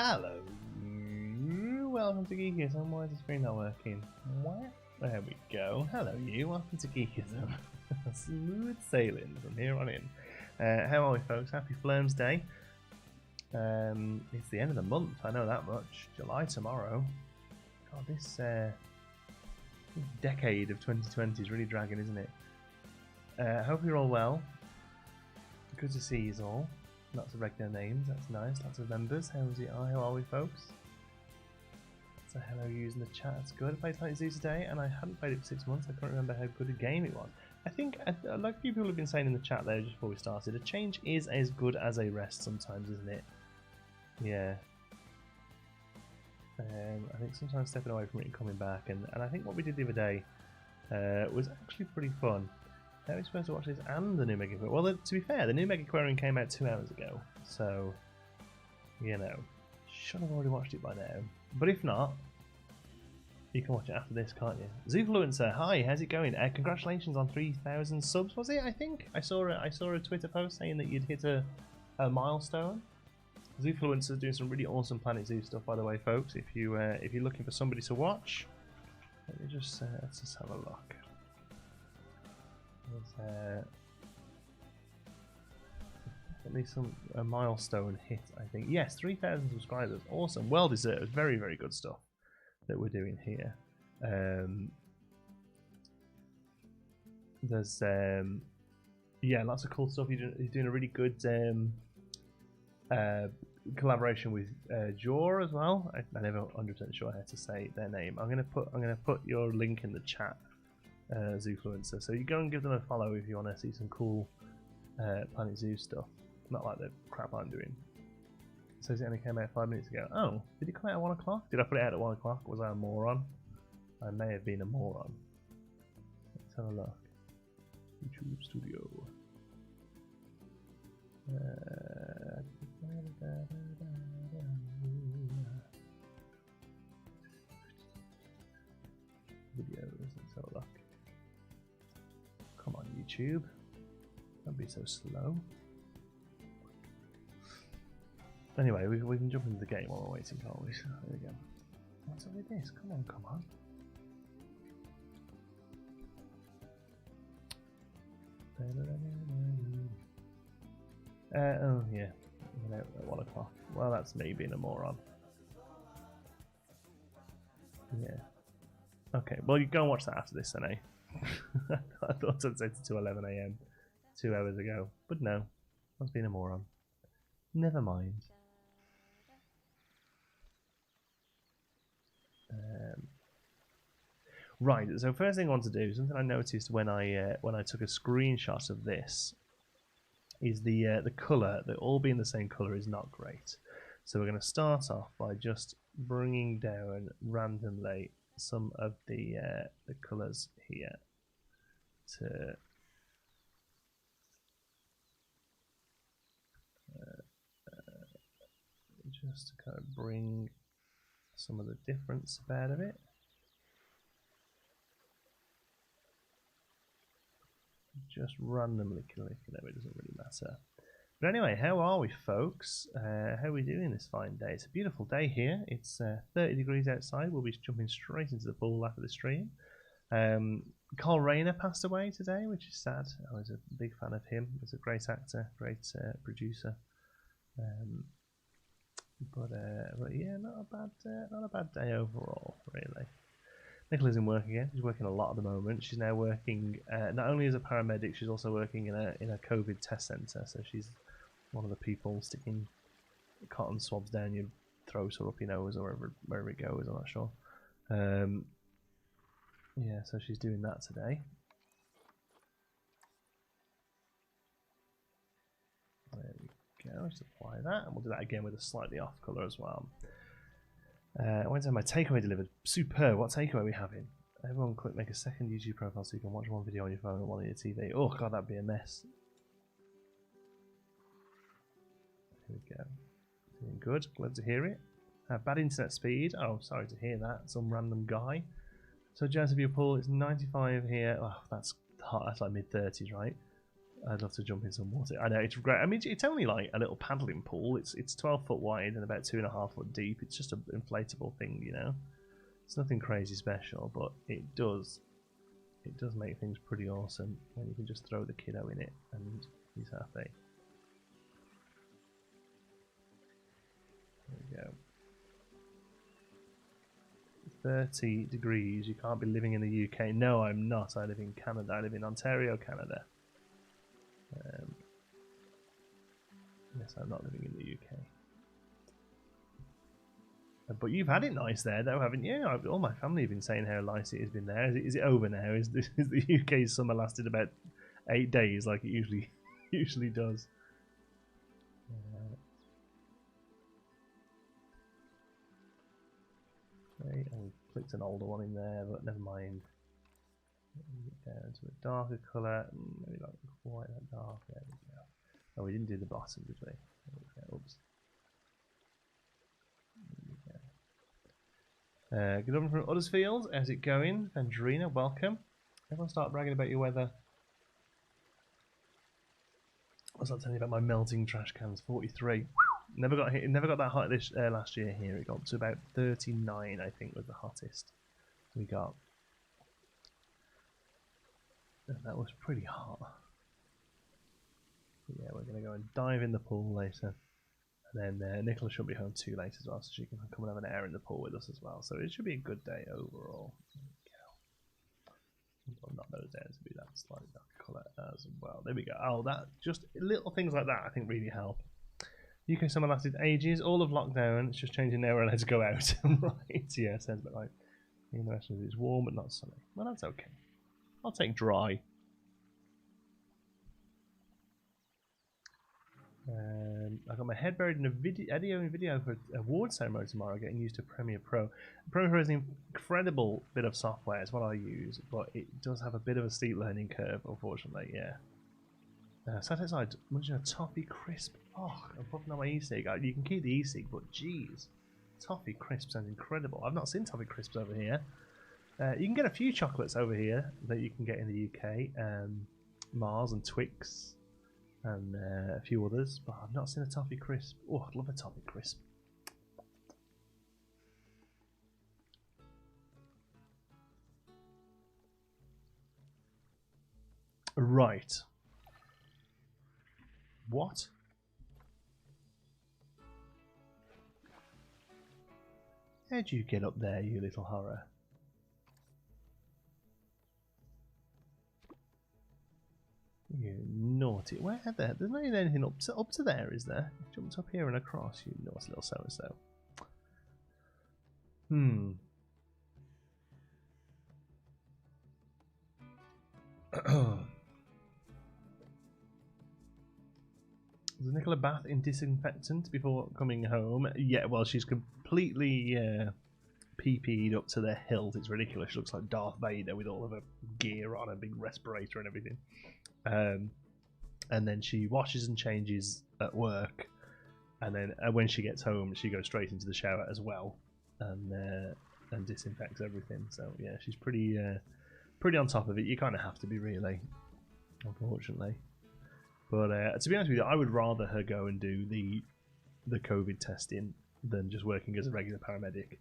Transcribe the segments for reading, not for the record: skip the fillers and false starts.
Hello, welcome to Geekism. Why is the screen not working? What? There we go. Hello you, welcome to Geekism. Smooth sailing from here on in. How are we folks? Happy Flirms Day. It's the end of the month, I know that much. July tomorrow. God, this decade of 2020 is really dragging, isn't it? Hope you're all well. Good to see you all. Lots of regular names, that's nice. Lots of members. How are we, folks? So hello using the chat, that's good. I played Slightly Zoo today and I hadn't played it for 6 months. I can't remember how good a game it was. I think, like a few people have been saying in the chat there just before we started, a change is as good as a rest sometimes, isn't it? Yeah. I think sometimes stepping away from it and coming back, and I think what we did the other day was actually pretty fun. How are we supposed to watch this and the new Mega Aquarium? Well, to be fair, the new Mega Aquarium came out 2 hours ago, so, you know, should have already watched it by now. But if not, you can watch it after this, can't you? Zoofluencer, hi, how's it going? Congratulations on 3,000 subs, was it, I think? I saw a Twitter post saying that you'd hit a milestone. Zoofluencer is doing some really awesome Planet Zoo stuff, by the way, folks. If you're looking for somebody to watch, let's just have a look. There's at least a milestone hit, I think. Yes, 3,000 subscribers. Awesome. Well deserved. Very, very good stuff that we're doing here. There's yeah, lots of cool stuff. You're doing a really good collaboration with Jor as well. I'm never 100% sure how to say their name. I'm gonna put your link in the chat, Zoofluencer. So you go and give them a follow if you want to see some cool Planet Zoo stuff. Not like the crap I'm doing. It says it only came out 5 minutes ago. Oh, did it come out at 1 o'clock? Did I put it out at 1 o'clock? Was I a moron? I may have been a moron. Let's have a look. YouTube Studio. Videos. Let's have a look. Come on, YouTube. Don't be so slow. Anyway, we can jump into the game while we're waiting, can't we? There we go. What's up with this? Come on, come on. Oh yeah, at 1 o'clock. Well, that's me being a moron. Yeah. Okay, well you go and watch that after this then, eh? I thought I'd set it to 11 AM 2 hours ago, but no, I was being a moron. Never mind. Right, so first thing I want to do, something I noticed when I took a screenshot of this, is the colour, that all being the same colour is not great. So we're going to start off by just bringing down randomly some of the colours here to just to kind of bring some of the difference about of it. Just randomly clicking them, it doesn't really matter. But anyway, how are we, folks? How are we doing this fine day? It's a beautiful day here. It's 30 degrees outside. We'll be jumping straight into the pool after the stream. Carl Rayner passed away today, which is sad. I was a big fan of him. He was a great actor, great producer. But yeah, not a bad day overall, really. Nicola's in work again. She's working a lot at the moment. She's now working not only as a paramedic, she's also working in a COVID test centre. So she's one of the people sticking cotton swabs down your throat or up your nose or wherever it goes. I'm not sure. Yeah, so she's doing that today. There we go. Just apply that, and we'll do that again with a slightly off colour as well. I went to have my takeaway delivered. Superb. What takeaway are we having? Everyone click make a second YouTube profile so you can watch one video on your phone and one on your TV. Oh god, that'd be a mess. Here we go. Doing good. Glad to hear it. Bad internet speed. Oh, sorry to hear that. Some random guy. So, Jazz of your pool, it's 95 here. Oh, that's hot. That's like mid-30s, right? I'd love to jump in some water. I know it's great. I mean, it's only like a little paddling pool. It's 12 foot wide and about 2.5 foot deep. It's just an inflatable thing, you know. It's nothing crazy special, but it does make things pretty awesome when you can just throw the kiddo in it and he's happy. There we go. 30 degrees. You can't be living in the UK. No, I'm not. I live in Canada. I live in Ontario, Canada. Yes, I'm not living in the UK. But you've had it nice there, though, haven't you? All my family have been saying how nice it has been there. Is it over now? Is the UK summer lasted about 8 days, like it usually does? Okay, and we clicked an older one in there, but never mind. Down to a darker colour, maybe not quite that dark. There we go. Oh, we didn't do the bottom, did we? There we go. Oops. Good morning from Uddersfield. How's it going? Vendrina, welcome. Everyone start bragging about your weather. I was not telling you about my melting trash cans. 43. Never got that hot this last year here. It got up to about 39, I think, was the hottest we got. And that was pretty hot. But yeah, we're going to go and dive in the pool later. And then Nicola should be home too late as well, so she can come and have an air in the pool with us as well. So it should be a good day overall. There we go. I'll knock those down to be that slightly darker colour as well. There we go. Oh, that just little things like that I think really help. UK summer lasted ages, all of lockdown. It's just changing now. We're allowed to go out. Right? Yeah, sounds a bit like the rest of it is warm but not sunny. Well, that's okay. I'll take dry. I got my head buried in a video for award ceremony tomorrow, getting used to Premiere Pro. Premiere Pro is an incredible bit of software, it's what I use, but it does have a bit of a steep learning curve, unfortunately, yeah. Sat outside, munching a toffee crisp. Oh, I'm popping on my e-cig. You can keep the e-cig, but jeez, toffee crisp sounds incredible. I've not seen toffee crisps over here. You can get a few chocolates over here that you can get in the UK. Mars and Twix. And a few others, but I've not seen a toffee crisp. Oh, I'd love a toffee crisp. Right. What? How'd you get up there, you little horror? You naughty. Where there? There's not even anything up to there, is there? Jumped up here and across, you naughty little so-and-so. Was Nicola bath in disinfectant before coming home? Yeah, well, she's completely PP'd up to the hilt. It's ridiculous. She looks like Darth Vader with all of her gear on, a big respirator and everything. And then she washes and changes at work, and then when she gets home, she goes straight into the shower as well, and disinfects everything. So yeah, she's pretty on top of it. You kind of have to be, really, unfortunately. But to be honest with you, I would rather her go and do the COVID testing than just working as a regular paramedic,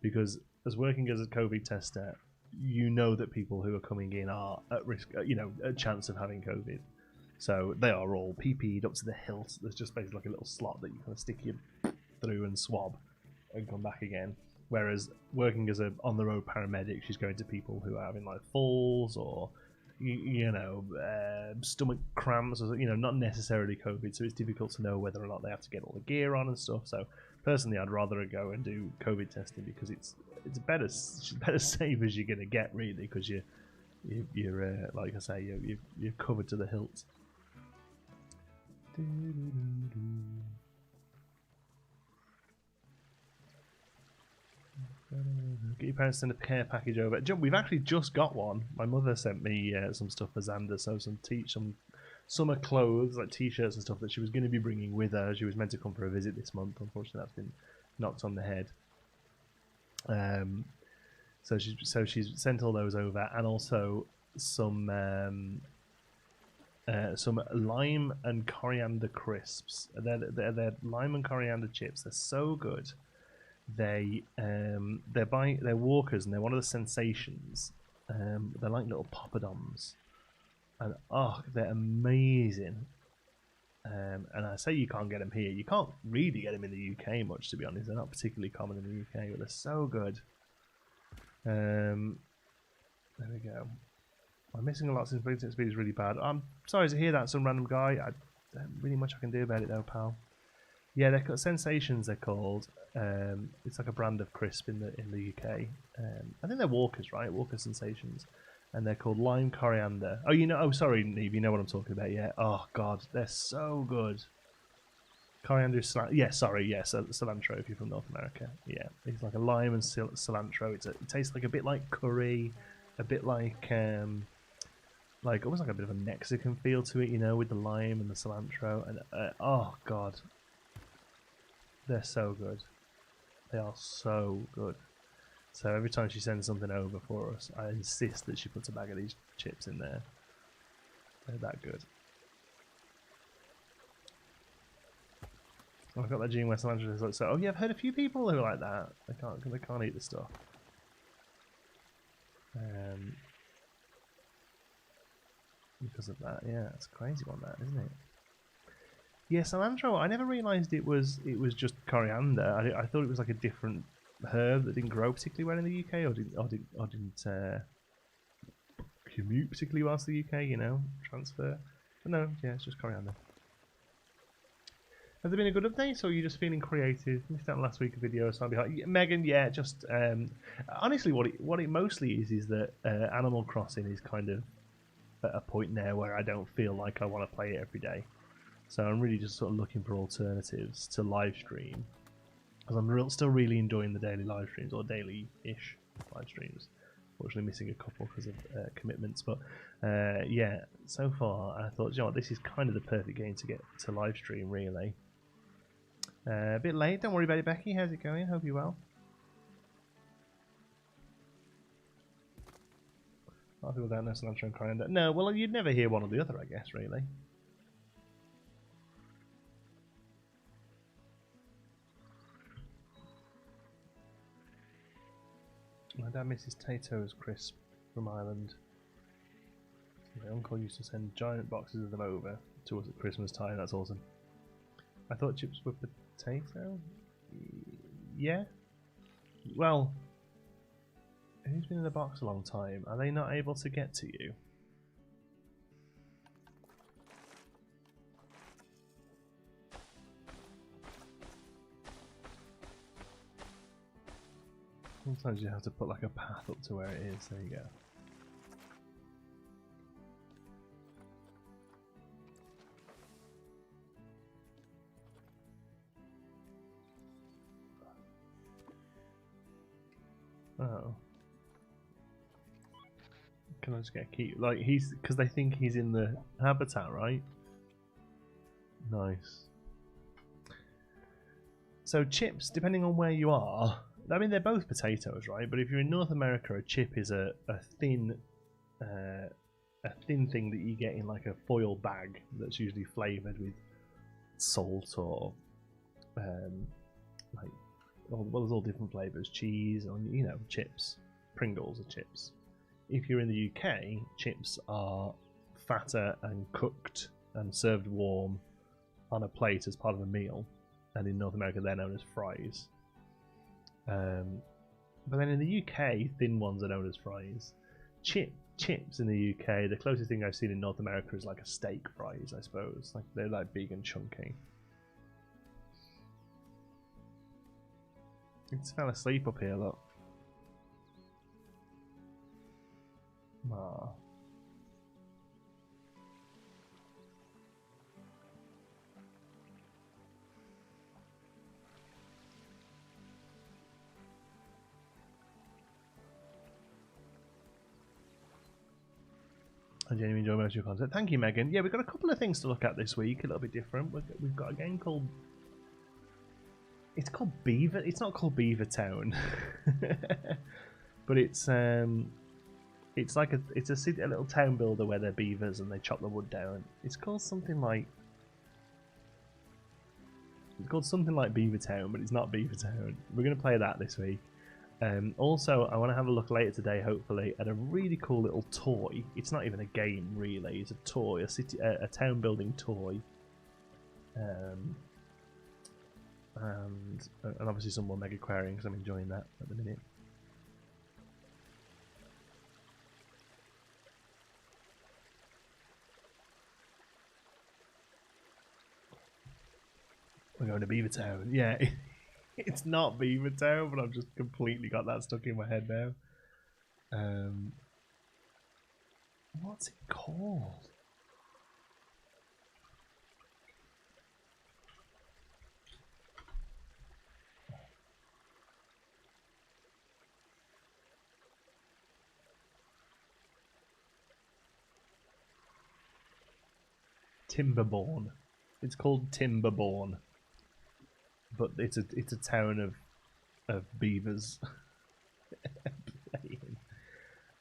because as working as a COVID tester, you know that people who are coming in are at risk, a chance of having COVID. So they are all PP'd up to the hilt. There's just basically like a little slot that you kind of stick you through and swab and come back again. Whereas working as a on-the-road paramedic, she's going to people who are having like falls or stomach cramps, or not necessarily COVID. So it's difficult to know whether or not they have to get all the gear on and stuff. So personally, I'd rather go and do COVID testing, because it's better safe as you're gonna get, really, because you're like I say, you're covered to the hilt. Get your parents to send a care package over. We've actually just got one. My mother sent me some stuff for Xander, so some summer clothes, like t-shirts and stuff, that she was going to be bringing with her. She was meant to come for a visit this month. Unfortunately, that's been knocked on the head. So she's sent all those over, and also some some lime and coriander crisps. They're lime and coriander chips. They're so good. They're walkers, and they're one of the sensations. They're like little poppadoms, and oh, they're amazing. And I say you can't get them here. You can't really get them in the UK much, to be honest. They're not particularly common in the UK, but they're so good. There we go. I'm missing a lot since movement speed is really bad. I'm sorry to hear that, some random guy. I don't really much I can do about it though, pal. Yeah, they're called Sensations. They're called. It's like a brand of crisp in the UK. I think they're Walkers, right? Walker Sensations, and they're called lime coriander. Oh, you know. Oh, sorry, Neve. You know what I'm talking about. Yeah. Oh God, they're so good. Coriander, yeah. Sorry, yeah. Cilantro. If you're from North America, yeah. It's like a lime and cilantro. It tastes like a bit like curry, a bit like almost like a bit of a Mexican feel to it, you know, with the lime and the cilantro. And oh God. They're so good. They are so good. So every time she sends something over for us, I insist that she puts a bag of these chips in there. They're that good. Oh, I've got that gene where cilantro is like so. Oh yeah, I've heard a few people who are like that. They can't eat the stuff. Because of that, yeah, it's a crazy one, that, isn't it? Yeah, cilantro. I never realised it was just coriander. I thought it was like a different herb that didn't grow particularly well in the UK, or didn't commute particularly well to the UK. You know, transfer. But no, yeah, it's just coriander. Has there been a good update, or are you just feeling creative? Missed out on last week's video, so I'll be like, yeah, Megan, yeah, just honestly, what it mostly is that Animal Crossing is kind of at a point now where I don't feel like I want to play it every day. So I'm really just sort of looking for alternatives to live stream, because I'm still really enjoying the daily live streams, or daily-ish live streams. Fortunately missing a couple because of commitments, but yeah, so far I thought, you know what, this is kind of the perfect game to get to live stream, really. A bit late, don't worry about it, Becky. How's it going? Hope you're well. A lot of people don't know cilantro and coriander. No, well, you'd never hear one or the other, I guess, really. My dad misses Tato's crisp from Ireland. My uncle used to send giant boxes of them over to us at Christmas time. That's awesome. I thought chips were potato? Yeah? Well, who's been in the box a long time? Are they not able to get to you? Sometimes you have to put like a path up to where it is. There you go. Oh. Can I just get a key? Like, he's, because they think he's in the habitat, right? Nice. So chips, depending on where you are, I mean, they're both potatoes, right? But if you're in North America, a chip is a thin thing that you get in like a foil bag that's usually flavoured with salt or like, well, there's all different flavours, cheese, or, you know, chips. Pringles are chips. If you're in the UK, chips are fatter and cooked and served warm on a plate as part of a meal, and in North America they're known as fries. But then in the UK, thin ones are known as fries. Chips in the UK, the closest thing I've seen in North America is like a steak fries, I suppose. Like, they're like big and chunky. It's fell asleep up here, look. Ah. I genuinely enjoy most of your content. Thank you, Megan. Yeah, we've got a couple of things to look at this week, a little bit different. We've got a game called... It's called Beaver... It's not called Beaver Town. But it's... It's like a little town builder where they're beavers and they chop the wood down. It's called something like Beaver Town, but it's not Beaver Town. We're gonna play that this week. Also, I want to have a look later today, hopefully, at a really cool little toy. It's not even a game, really. It's a toy, a town building toy. And obviously some more Mega Aquarium because I'm enjoying that at the minute. We're going to Beaver Town. Yeah, it's not Beaver Town, but I've just completely got that stuck in my head now. What's it called? Timberborn. It's called Timberborn. But it's a town of beavers playing.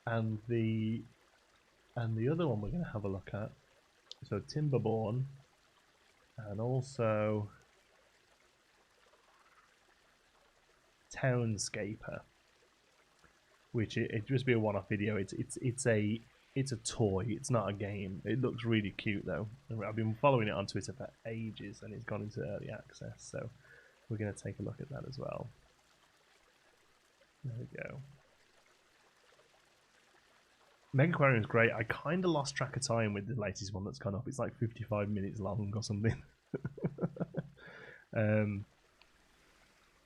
And the other one we're going to have a look at, so Timberborn, and also Townscaper, which it just be a one-off video. It's a toy. It's not a game. It looks really cute though. I've been following it on Twitter for ages, and it's gone into early access. So we're going to take a look at that as well. There we go. Mega Aquarium is great. I kind of lost track of time with the latest one that's gone up. It's like 55 minutes long or something.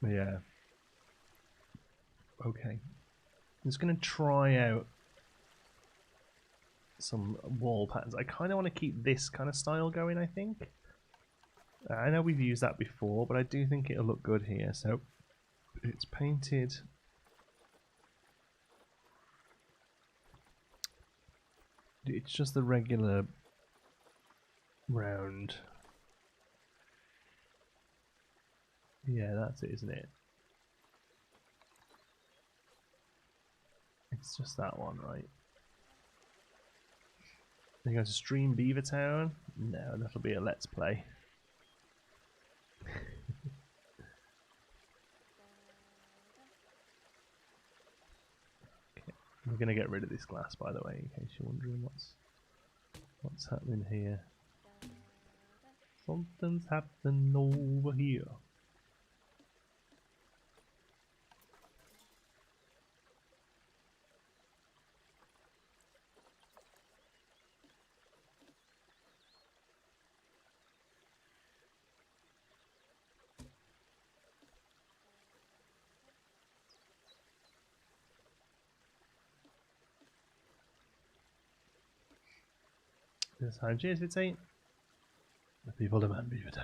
Yeah. Okay. I'm just going to try out some wall patterns. I kind of want to keep this kind of style going, I think. I know we've used that before, but I do think it'll look good here. So it's painted. It's just the regular round. Yeah, that's it, isn't it? It's just that one, right? Then you go to Stream Beaver Town. No, that'll be a Let's Play. Okay, we're gonna get rid of this glass, by the way, in case you're wondering what's happening here. Something's happening over here. This time, cheers, Fitzy. The people demand Beaver Town.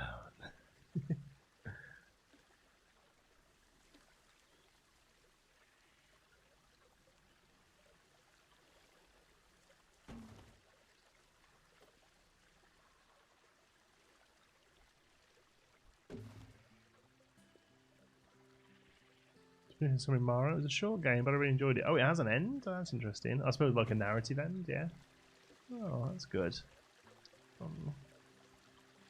Something Mara. It was a short game, but I really enjoyed it. Oh, it has an end? Oh, that's interesting. I suppose like a narrative end, yeah. Oh, that's good.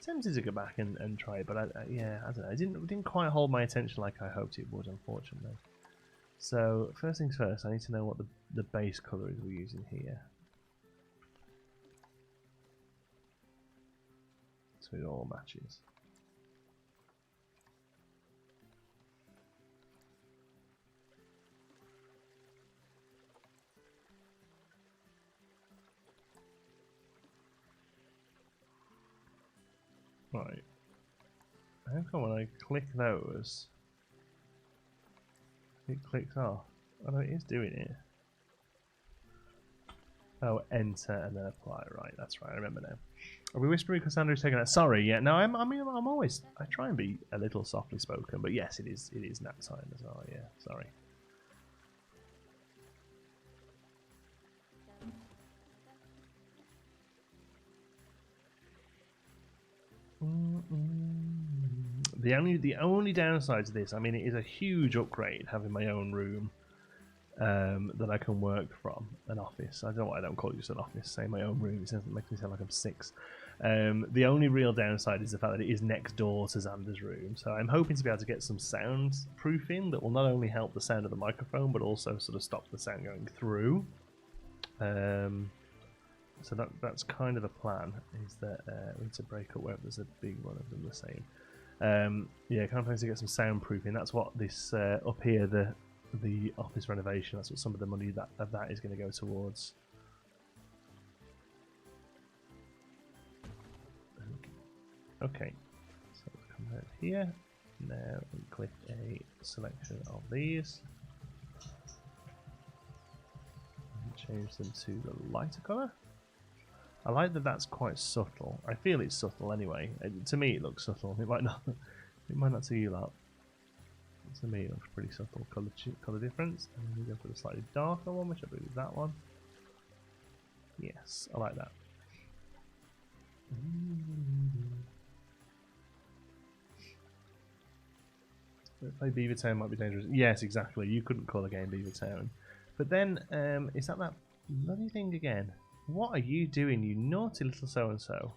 Tempted to go back and try it, but yeah, I don't know. It didn't quite hold my attention like I hoped it would, unfortunately. So first things first, I need to know what the base colour is we're using here. So it all matches. Right. How come when I click those, it clicks off? Oh no, it is doing it. Oh, enter and then apply. Right, that's right. I remember now. Are we whispering because Andrew's taking that? Sorry, yeah. No, I mean, I'm always. I try and be a little softly spoken, but yes, it is nap time as well. Yeah, sorry. The only downside to this, I mean, it is a huge upgrade having my own room. that I can work from, an office. I don't know why I don't call it just an office, say my own room. It makes me sound like I'm 6. The only real downside is the fact that it is next door to Xander's room, so I'm hoping to be able to get some soundproofing that will not only help the sound of the microphone, but also sort of stop the sound going through. So that's kind of the plan, is that we need to break up wherever there's a big one of them the same. Yeah, kind of planning to get some soundproofing. That's what this up here, the office renovation, that's what some of the money of that is going to go towards. Okay, so let's come out here now and click a selection of these and change them to the lighter colour. I like that that's quite subtle. I feel it's subtle anyway. To me it looks subtle. It might not to you lot. To me it looks pretty subtle colour difference. And then we go for the slightly darker one, which I believe is that one. Yes, I like that. Let's play Beaver Town might be dangerous. Yes, exactly. You couldn't call a game Beaver Town. But then, is that bloody thing again? What are you doing, you naughty little so-and-so?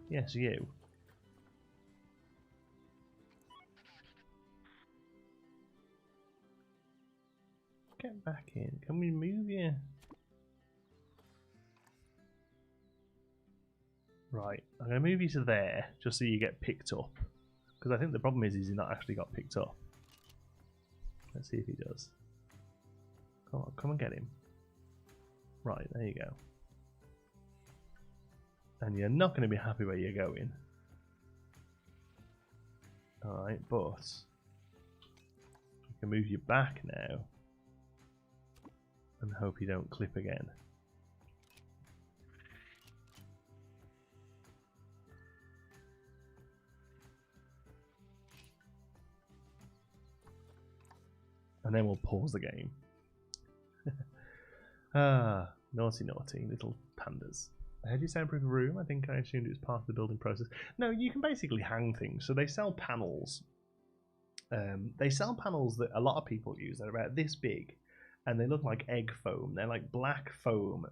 Yes, you. Get back in. Can we move you? Right, I'm going to move you to there, just so you get picked up. Because I think the problem is he's not actually got picked up. Let's see if he does. Come on, come and get him. Right, there you go. And you're not going to be happy where you're going. Alright, but I can move you back now. And hope you don't clip again. And then we'll pause the game. Ah, naughty, naughty little pandas. How do you soundproof a room? I think I assumed it was part of the building process. No, you can basically hang things. So they sell panels. They sell panels that a lot of people use. They're about this big, and they look like egg foam. They're like black foam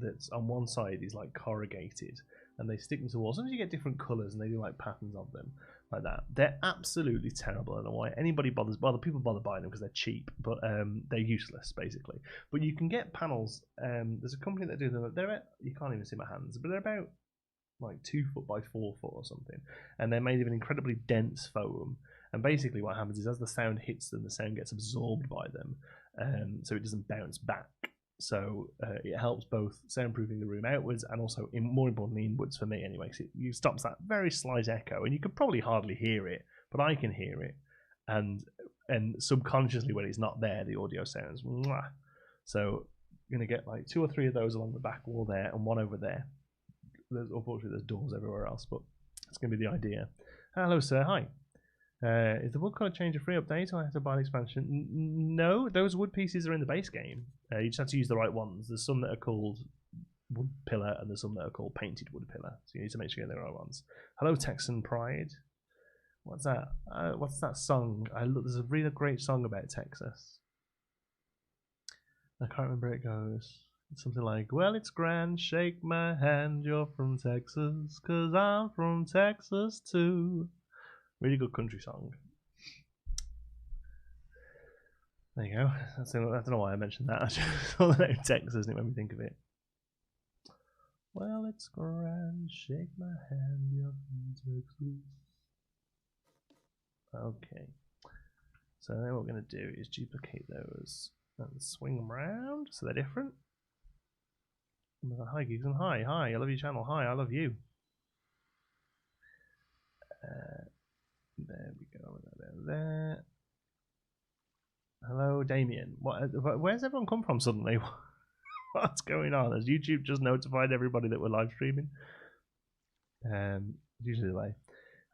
that's on one side is like corrugated, and they stick them to walls. Sometimes you get different colours, and they do like patterns of them. Like that. They're absolutely terrible. I don't know why anybody bothers. Well, the people bother buying them because they're cheap, but they're useless basically. But you can get panels. There's a company that do them. You can't even see my hands, but they're about like 2 foot by 4 foot or something, and they're made of an incredibly dense foam. And basically, what happens is as the sound hits them, the sound gets absorbed by them, so it doesn't bounce back. So it helps both soundproofing the room outwards and also, more importantly, inwards for me anyway. So it stops that very slight echo, and you could probably hardly hear it, but I can hear it, and subconsciously when it's not there, the audio sounds. Mwah. So you're gonna get like 2 or 3 of those along the back wall there, and one over there. Unfortunately, there's doors everywhere else, but that's gonna be the idea. Hello, sir. Hi. Is the wood color change a free update, or I have to buy an expansion? No, those wood pieces are in the base game. You just have to use the right ones. There's some that are called wood pillar, and there's some that are called painted wood pillar. So you need to make sure you're the right ones. Hello, Texan Pride. What's that? What's that song? There's a really great song about Texas. I can't remember how it goes. It's something like, well, it's grand, shake my hand, you're from Texas, 'cause I'm from Texas too. Really good country song. There you go. I don't know why I mentioned that. I just saw the name Texas and it made me think of it. Well, it's grand, shake my hand, you're from Texas. Okay. So then what we're going to do is duplicate those and swing them around so they're different. Hi, Geekism. Hi, I love your channel. Hi, I love you. There we go. There. Hello, Damien. Where's everyone come from suddenly? What's going on? Has YouTube just notified everybody that we're live streaming? Usually the way.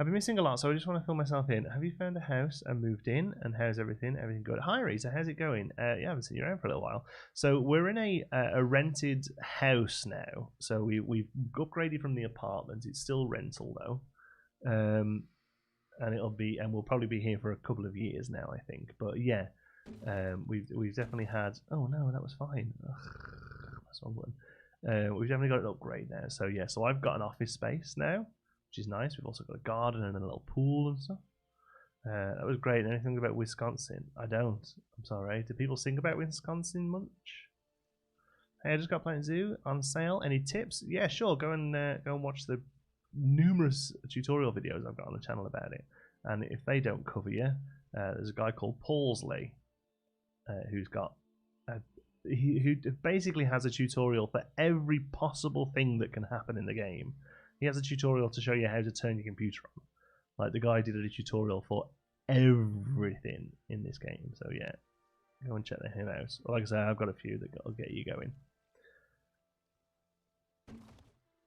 I've been missing a lot, so I just want to fill myself in. Have you found a house and moved in? And how's everything? Everything good? Hi, Rita. How's it going? Yeah, I haven't seen you around for a little while. So we're in a rented house now. So we've upgraded from the apartment. It's still rental though. and we'll probably be here for a couple of years now, I think. But yeah, we've definitely had. Oh no, that was fine. Ugh, that's wrong one. We've definitely got an upgrade now. So yeah, so I've got an office space now, which is nice. We've also got a garden and a little pool and stuff. That was great. Anything about Wisconsin? I don't. I'm sorry. Do people sing about Wisconsin much? Hey, I just got Planet Zoo on sale. Any tips? Yeah, sure. Go and watch the numerous tutorial videos I've got on the channel about it. And if they don't cover you, there's a guy called Paulsley who's got who basically has a tutorial for every possible thing that can happen in the game. He has a tutorial to show you how to turn your computer on. Like the guy did a tutorial for everything in this game. So yeah, go and check him out. Like I say, I've got a few that will get you going.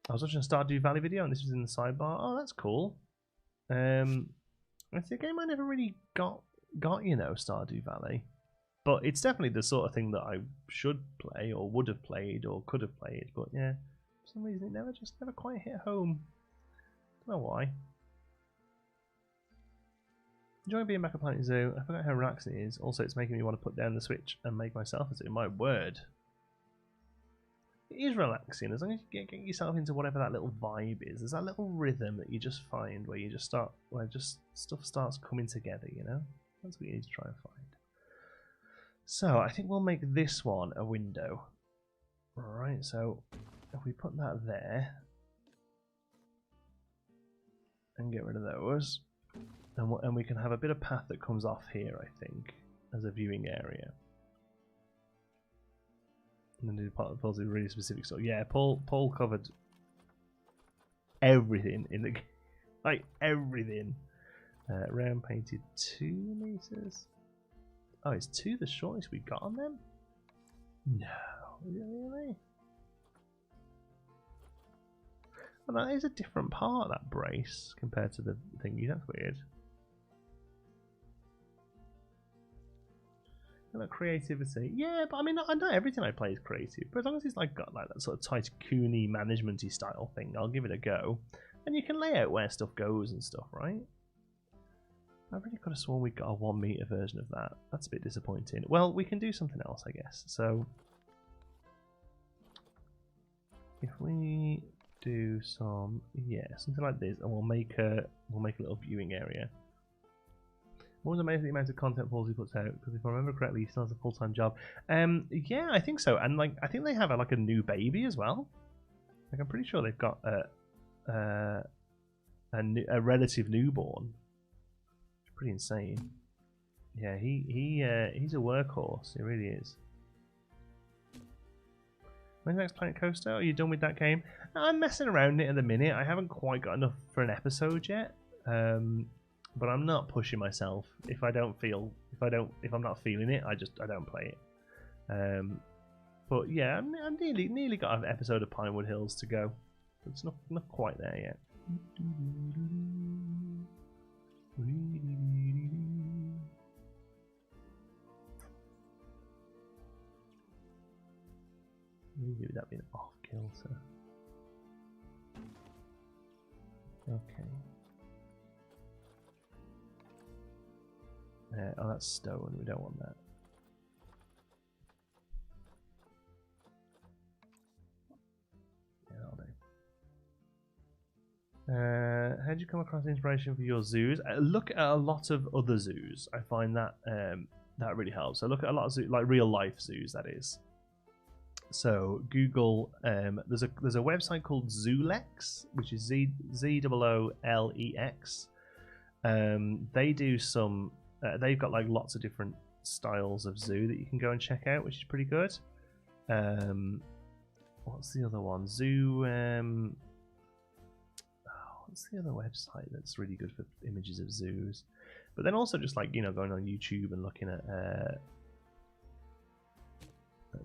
I was watching a Stardew Valley video and this was in the sidebar. Oh, that's cool. It's a game I never really got, you know, Stardew Valley. But it's definitely the sort of thing that I should play or would have played or could have played. But yeah, for some reason it never quite hit home. Don't know why. Enjoying being back at Planet Zoo. I forgot how relaxing it is. Also, it's making me want to put down the Switch and make myself a zoo. My word. It is relaxing as long as you get yourself into whatever that little vibe is. There's that little rhythm that you just find where you just start, where just stuff starts coming together, you know? That's what you need to try and find. So, I think we'll make this one a window. Alright, so if we put that there and get rid of those. And we can have a bit of path that comes off here, I think, as a viewing area. And then do Paul's really specific stuff. Yeah, Paul covered everything in the game. Like, everything. Round painted 2 meters. Oh, is 2 the shortest we got on them? No. Is it really? Well, that is a different part, that brace, compared to the thingy. That's weird. Like creativity, yeah, but I mean, I know everything I play is creative, but as long as it's like got like that sort of tycoon-y, management-y style thing, I'll give it a go. And you can lay out where stuff goes and stuff, right? I really could have sworn we got a 1 meter version of that. That's a bit disappointing. Well, we can do something else, I guess. So if we do some, yeah, something like this, and we'll make a little viewing area. What was amazing the amount of content Paulsy puts out? Because if I remember correctly, he still has a full-time job. Yeah, I think so. And like, I think they have like a new baby as well. Like, I'm pretty sure they've got a relative newborn. It's pretty insane. Yeah, he's a workhorse. He really is. When's the next Planet Coaster? Are you done with that game? I'm messing around it at the minute. I haven't quite got enough for an episode yet. But I'm not pushing myself. If I'm not feeling it, I don't play it. But yeah, I'm nearly got an episode of Pinewood Hills to go. It's not quite there yet. Maybe that being off kilter. Okay. Oh, that's stone. We don't want that. Yeah, that'll do. How did you come across inspiration for your zoos? Look at a lot of other zoos. I find that that really helps. So look at a lot of zoos, like real life zoos, that is. So Google. There's a website called Zoolex, which is ZOOLEX. They do some. They've got like lots of different styles of zoo that you can go and check out, which is pretty good. What's the other one? Zoo. What's the other website that's really good for images of zoos? But then also just like, you know, going on YouTube and looking at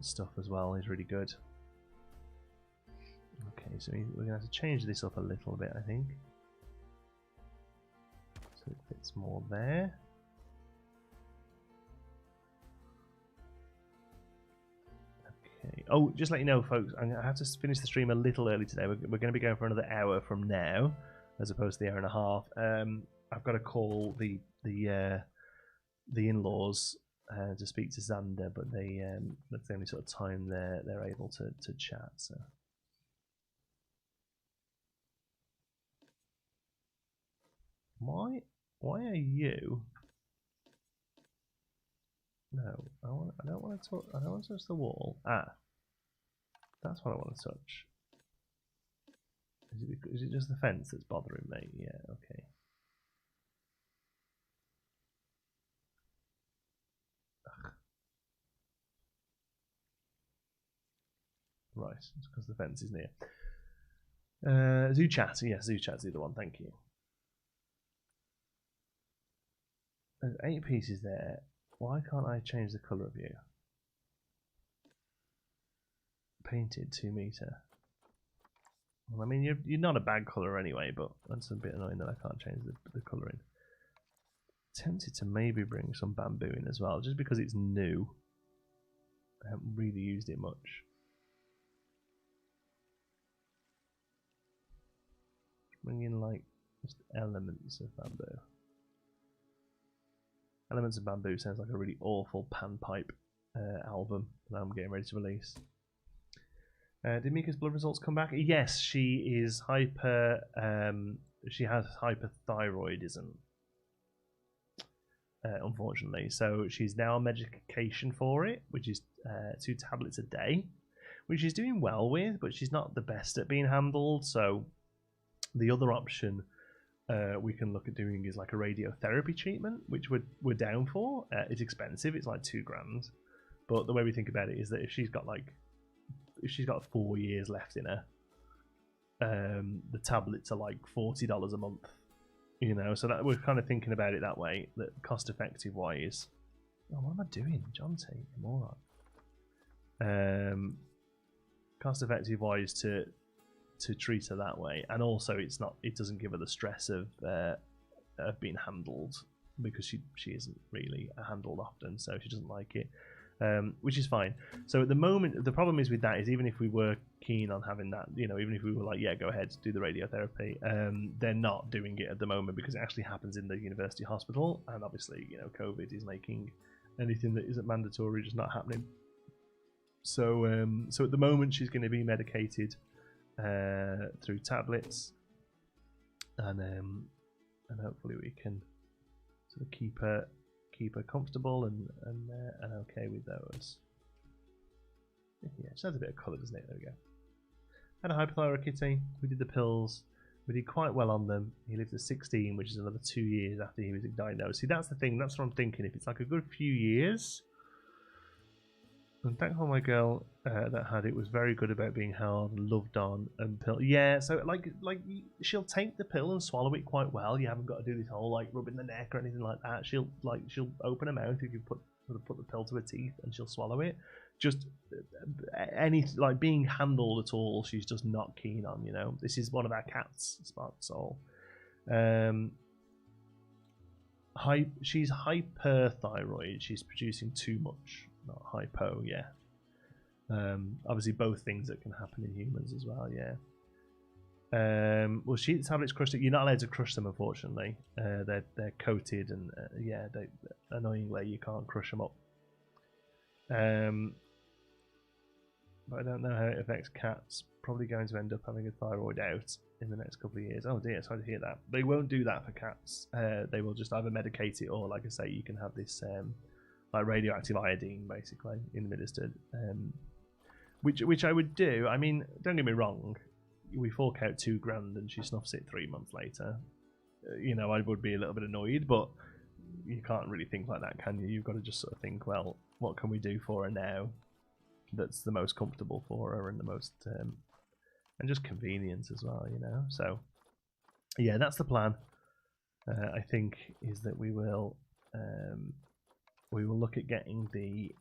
stuff as well is really good. Okay, so we're gonna have to change this up a little bit, I think, so it fits more there. Oh, just let you know, folks, I have to finish the stream a little early today. We're going to be going for another hour from now, as opposed to the hour and a half. I've got to call the in-laws to speak to Xander, but that's the only sort of time they're able to chat. So. Why are you? No, I don't want to touch. I don't want to touch the wall. Ah, that's what I want to touch. Is it just the fence that's bothering me? Yeah. Okay. Ugh. Right, it's because the fence is near. Zoo chat. Yes, zoo chat's the other one. Thank you. There's 8 pieces there. Why can't I change the colour of you? Painted 2 meter. Well, I mean, you're not a bad colour anyway, but that's a bit annoying that I can't change the colouring. Tempted to maybe bring some bamboo in as well, just because it's new. I haven't really used it much. Bring in like just elements of bamboo. Elements of Bamboo sounds like a really awful panpipe album that I'm getting ready to release. Did Mika's blood results come back? Yes, she is hyper. She has hyperthyroidism, unfortunately. So she's now on medication for it, which is 2 tablets a day, which she's doing well with, but she's not the best at being handled. So the other option we can look at doing is like a radiotherapy treatment, which we're down for. It's expensive; it's like $2,000. But the way we think about it is that if she's got 4 years left in her, the tablets are like $40 a month. You know, so that we're kind of thinking about it that way. That cost-effective wise. Oh, what am I doing, John T? Moron. Cost-effective wise to treat her that way, and also it doesn't give her the stress of being handled, because she isn't really handled often, so she doesn't like it, which is fine. So at the moment, the problem is with that is, even if we were keen on having that, you know, even if we were like, yeah, go ahead, do the radiotherapy, they're not doing it at the moment because it actually happens in the university hospital, and obviously, you know, COVID is making anything that isn't mandatory just not happening. So at the moment she's going to be medicated through tablets, and hopefully we can sort of keep her comfortable and okay with those. Yeah, it has a bit of colour, doesn't it? There we go. Had a hypothyroid kitty. We did the pills. We did quite well on them. He lived to 16, which is another 2 years after he was diagnosed. See, that's the thing. That's what I'm thinking. If it's like a good few years. And thankfully, my girl that had it was very good about being held, loved on, and pill. Yeah, so like she'll take the pill and swallow it quite well. You haven't got to do this whole like rubbing the neck or anything like that. She'll open her mouth if you put the pill to her teeth, and she'll swallow it. Just any like being handled at all, she's just not keen on. You know, this is one of our cats, Spark Soul. She's hyperthyroid. She's producing too much. Not hypo, yeah. Obviously, both things that can happen in humans as well, yeah. Well, sheet tablets crushed it. You're not allowed to crush them, unfortunately. They're coated, and yeah, annoyingly you can't crush them up. But I don't know how it affects cats. Probably going to end up having a thyroid out in the next couple of years. Oh dear, sorry to hear that. They won't do that for cats. They will just either medicate it, or, like I say, you can have this. Like radioactive iodine, basically, administered, which I would do. I mean, don't get me wrong, we fork out $2,000 and she snuffs it 3 months later. You know, I would be a little bit annoyed, but you can't really think like that, can you? You've got to just sort of think, well, what can we do for her now that's the most comfortable for her and the most and just convenience as well, you know. So yeah, that's the plan. I think is that we will look at getting the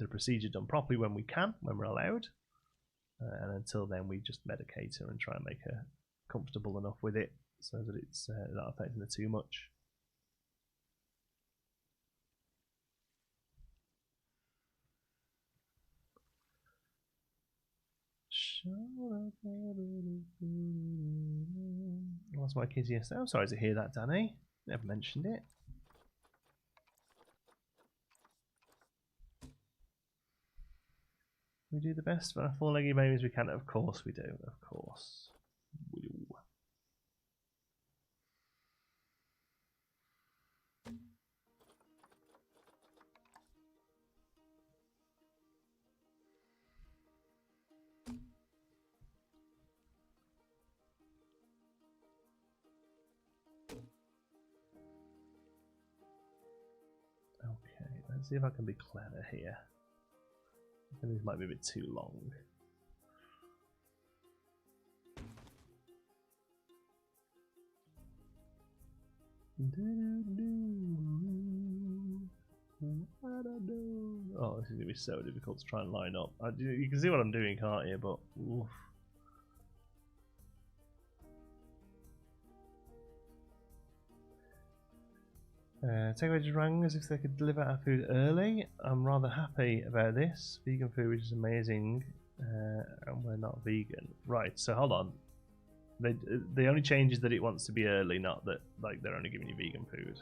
procedure done properly when we can, when we're allowed, and until then we just medicate her and try and make her comfortable enough with it so that it's not affecting her too much. lost my kids yesterday. I'm sorry to hear that, Danny. Never mentioned it. We do the best for our four-legged babies we can. Of course we do. Of course. We do. Okay, let's see if I can be clever here. I think this might be a bit too long. Oh, this is going to be so difficult to try and line up. You can see what I'm doing, can't you? But oof. Takeaway just rang as if they could deliver our food early. I'm rather happy about this. Vegan food, which is amazing, and we're not vegan. Right, so hold on. The only change is that it wants to be early, not that like they're only giving you vegan food.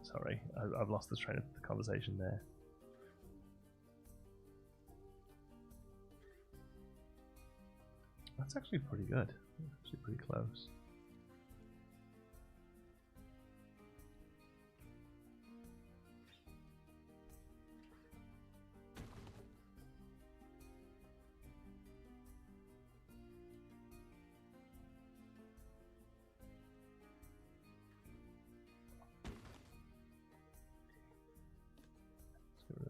Sorry, I've lost the train of the conversation there. That's actually pretty good. Actually pretty close.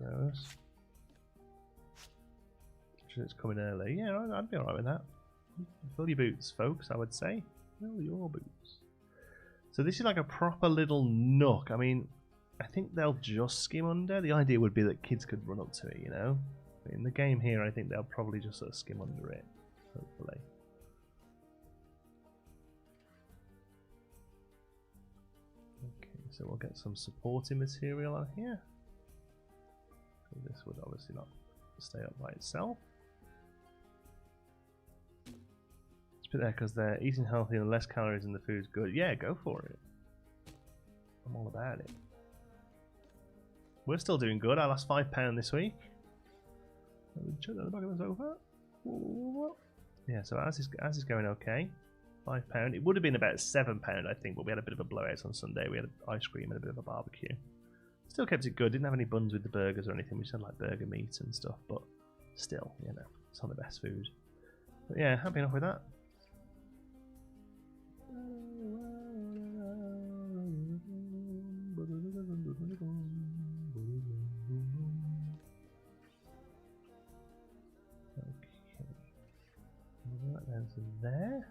Those. It's coming early. Yeah, I'd be alright with that. Fill your boots, folks, I would say. Fill your boots. So this is like a proper little nook. I mean, I think they'll just skim under. The idea would be that kids could run up to it, you know? In the game here, I think they'll probably just sort of skim under it, hopefully. Okay, so we'll get some supporting material on here. This would obviously not stay up by itself. Let's put there because they're eating healthy and less calories and the food's good. Yeah, go for it. I'm all about it. We're still doing good. I lost £5 this week. Check the back of the sofa. Yeah, so as is going okay. £5. It would have been about £7, I think, but we had a bit of a blowout on Sunday. We had ice cream and a bit of a barbecue. Still kept it good, didn't have any buns with the burgers or anything, we just had like burger meat and stuff, but still, you know, it's not the best food. But yeah, happy enough with that. Okay. That down to there.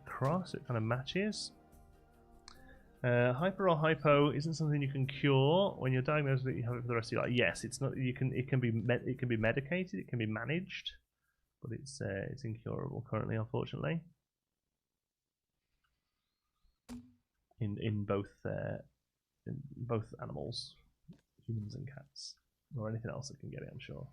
Across, it kind of matches. Hyper or hypo isn't something you can cure when you're diagnosed that you have it for the rest of your life. Yes, it's not. You can. It can be medicated. It can be managed, but it's incurable currently, unfortunately. In both animals, humans and cats, or anything else that can get it, I'm sure.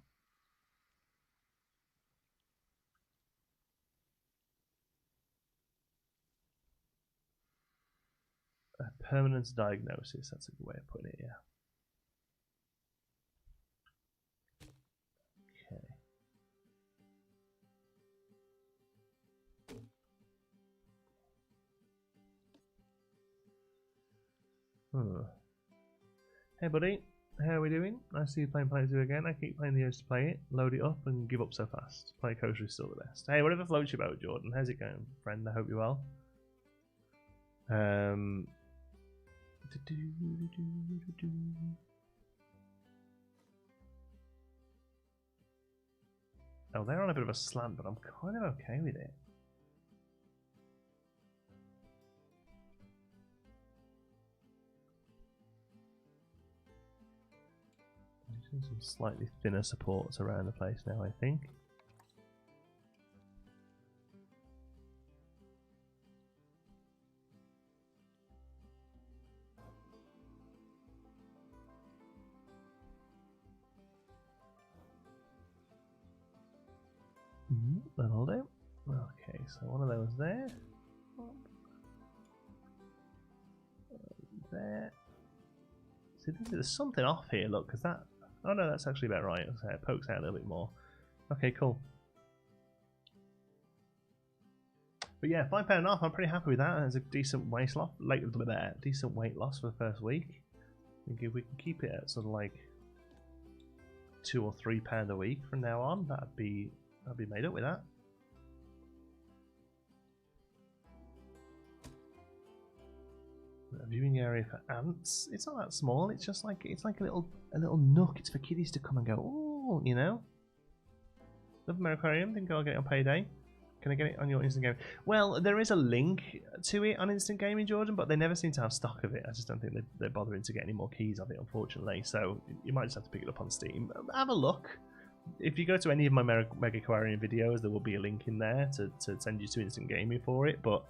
A permanent diagnosis, that's a good way of putting it, yeah. Okay. Hey buddy, how are we doing? I see you playing Planet Zoo again. I keep playing the urge to play it, load it up and give up so fast. Play Kosher is still the best. Hey, whatever floats your boat, Jordan. How's it going, friend? I hope you're well. Oh, they're on a bit of a slant, but I'm kind of okay with it. Some slightly thinner supports around the place now, I think. That'll do. Okay, so one of those there. There. See, there's something off here, look, because that... Oh no, that's actually about right. So it pokes out a little bit more. Okay, cool. But yeah, £5 off, I'm pretty happy with that. It's a decent weight loss, decent weight loss for the first week. I think if we can keep it at sort of like £2 or £3 a week from now on, that'd be made up with that. A viewing area for ants. It's not that small. It's just like a little nook. It's for kiddies to come and go. Oh, you know. Love Aquarium. Think I'll get it on payday. Can I get it on your instant gaming? Well, there is a link to it on instant gaming, Jordan, but they never seem to have stock of it. I just don't think they're bothering to get any more keys of it, unfortunately. So you might just have to pick it up on Steam. Have a look. If you go to any of my Mega Aquarium videos, there will be a link in there to send you to instant gaming for it. But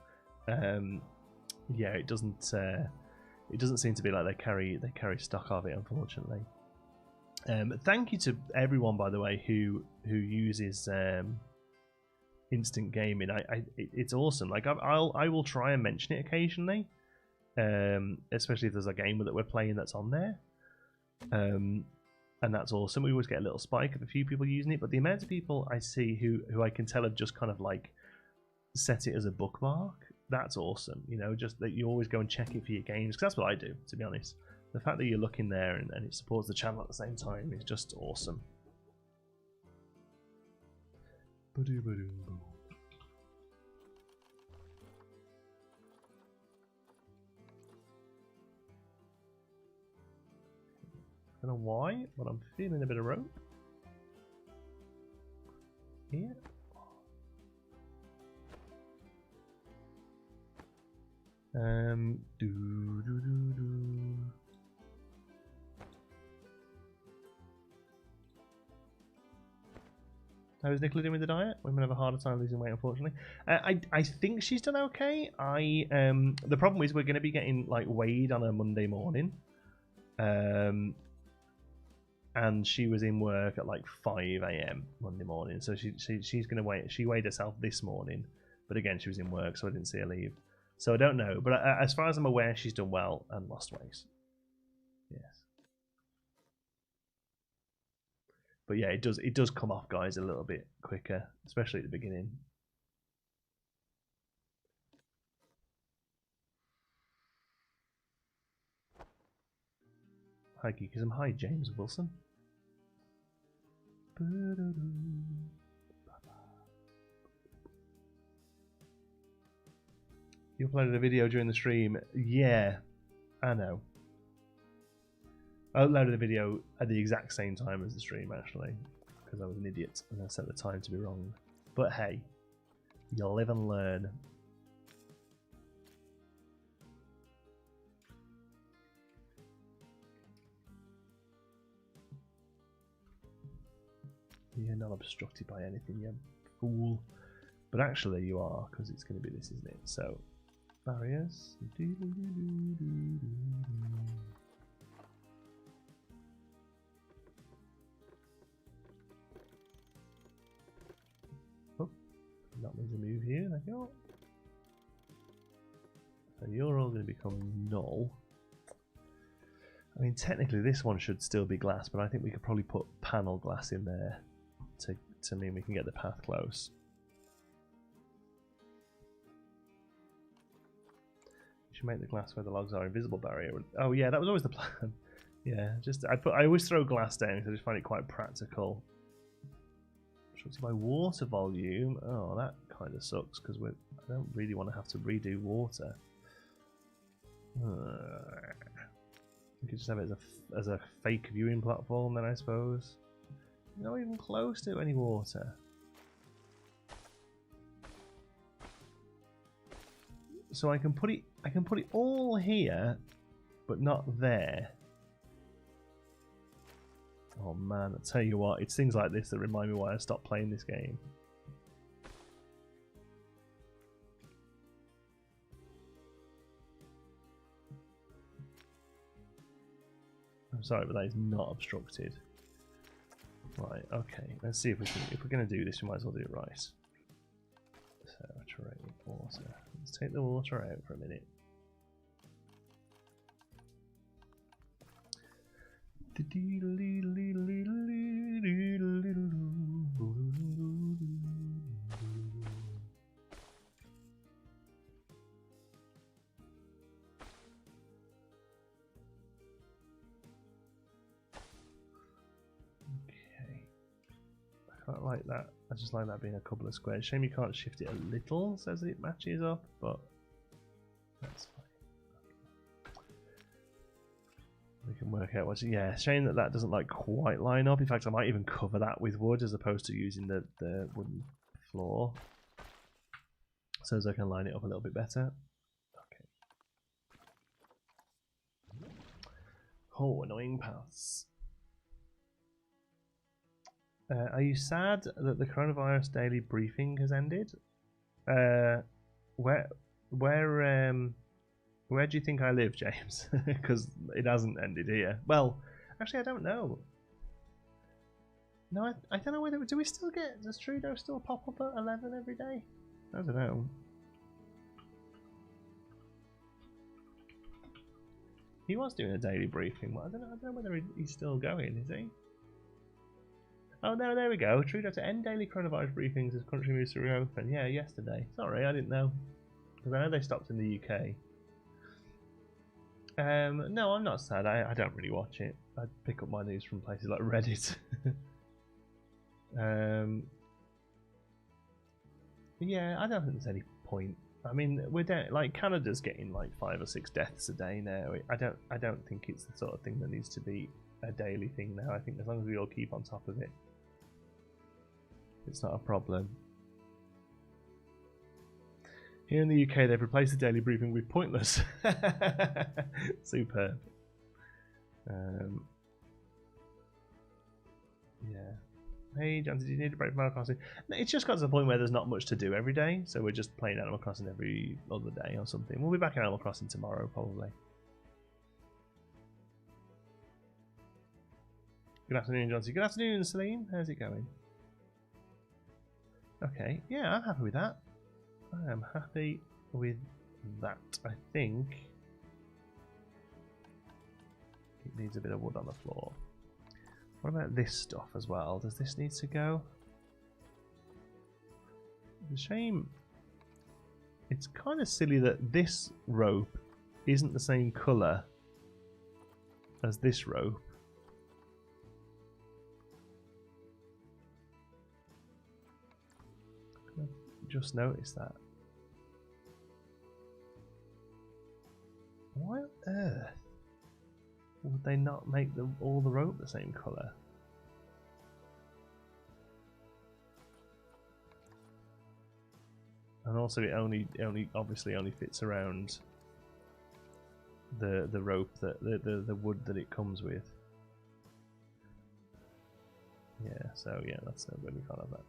yeah, it doesn't seem to be like they carry stock of it, unfortunately. Thank you to everyone, by the way, who uses instant gaming. It's awesome. Like I will try and mention it occasionally, especially if there's a game that we're playing that's on there, and that's awesome. We always get a little spike of a few people using it, but the amount of people I see who I can tell have just kind of like set it as a bookmark, that's awesome. You know, just that you always go and check it for your games, because that's what I do, to be honest. The fact that you're looking there and it supports the channel at the same time is just awesome. I don't know why, but I'm feeling a bit of rope here. How is Nicola doing with the diet? Women have a harder time losing weight, unfortunately. I think she's done okay. The problem is we're going to be getting like weighed on a Monday morning, and she was in work at like 5 AM Monday morning. So she's going to weigh. She weighed herself this morning, but again she was in work, so I didn't see her leave. So I don't know, but as far as I'm aware, she's done well and lost weight. Yes. But yeah, it does come off, guys, a little bit quicker, especially at the beginning. Hi, Geekism. Hi, James Wilson. You uploaded a video during the stream. Yeah, I know. I uploaded a video at the exact same time as the stream, actually, because I was an idiot and I set the time to be wrong. But hey, you live and learn. You're not obstructed by anything, you fool. But actually you are, because it's going to be this, isn't it? So, barriers. Oh, that means a move here, thank you. So you're all going to become null. I mean, technically this one should still be glass, but I think we could probably put panel glass in there to mean we can get the path close. You should make the glass where the logs are invisible barrier. Oh yeah, that was always the plan. Yeah, just I always throw glass down because I just find it quite practical. Obstructed by water volume. Oh, that kind of sucks because I don't really want to have to redo water. We could just have it as a fake viewing platform then, I suppose. Not even close to any water. So I can put it all here, but not there. Oh man, I tell you what, it's things like this that remind me why I stopped playing this game. I'm sorry, but that is not obstructed. Right, okay. Let's see if we can. If we're going to do this, we might as well do it right. So, terrain, water. Let's take the water out for a minute. I quite like that. I just like that being a couple of squares. Shame you can't shift it a little so that it matches up, but that's fine. We can work out what's. Yeah, shame that that doesn't like quite line up. In fact, I might even cover that with wood as opposed to using the wooden floor, so as I can line it up a little bit better. Okay. Oh, annoying paths. Are you sad that the coronavirus daily briefing has ended? Where do you think I live, James? Because it hasn't ended here. Well, actually, I don't know. No, I don't know whether. Do we still get. Does Trudeau still pop up at 11 every day? I don't know. He was doing a daily briefing. But I don't know whether he's still going, is he? Oh no, there we go. Trudeau to end daily coronavirus briefings as country moves to reopen. Yeah, yesterday. Sorry, I didn't know. Because I know they stopped in the UK. No, I'm not sad. I don't really watch it. I pick up my news from places like Reddit. Yeah, I don't think there's any point. I mean, we're down, like Canada's getting like 5 or 6 deaths a day now. I don't think it's the sort of thing that needs to be a daily thing now. I think as long as we all keep on top of it, it's not a problem. Here in the UK, they've replaced the daily briefing with pointless. Superb. Yeah. Hey, Johnson, do you need a break from Animal Crossing? No, it's just got to the point where there's not much to do every day, so we're just playing Animal Crossing every other day or something. We'll be back in Animal Crossing tomorrow, probably. Good afternoon, Johnson. Good afternoon, Celine. How's it going? Okay, yeah, I'm happy with that. I am happy with that. I think it needs a bit of wood on the floor. What about this stuff as well? Does this need to go? It's a shame. It's kind of silly that this rope isn't the same colour as this rope. Just noticed that. Why on earth would they not make all the rope the same colour? And also, it only obviously only fits around the rope that the wood that it comes with. Yeah, so yeah, that's no good. We can't have that.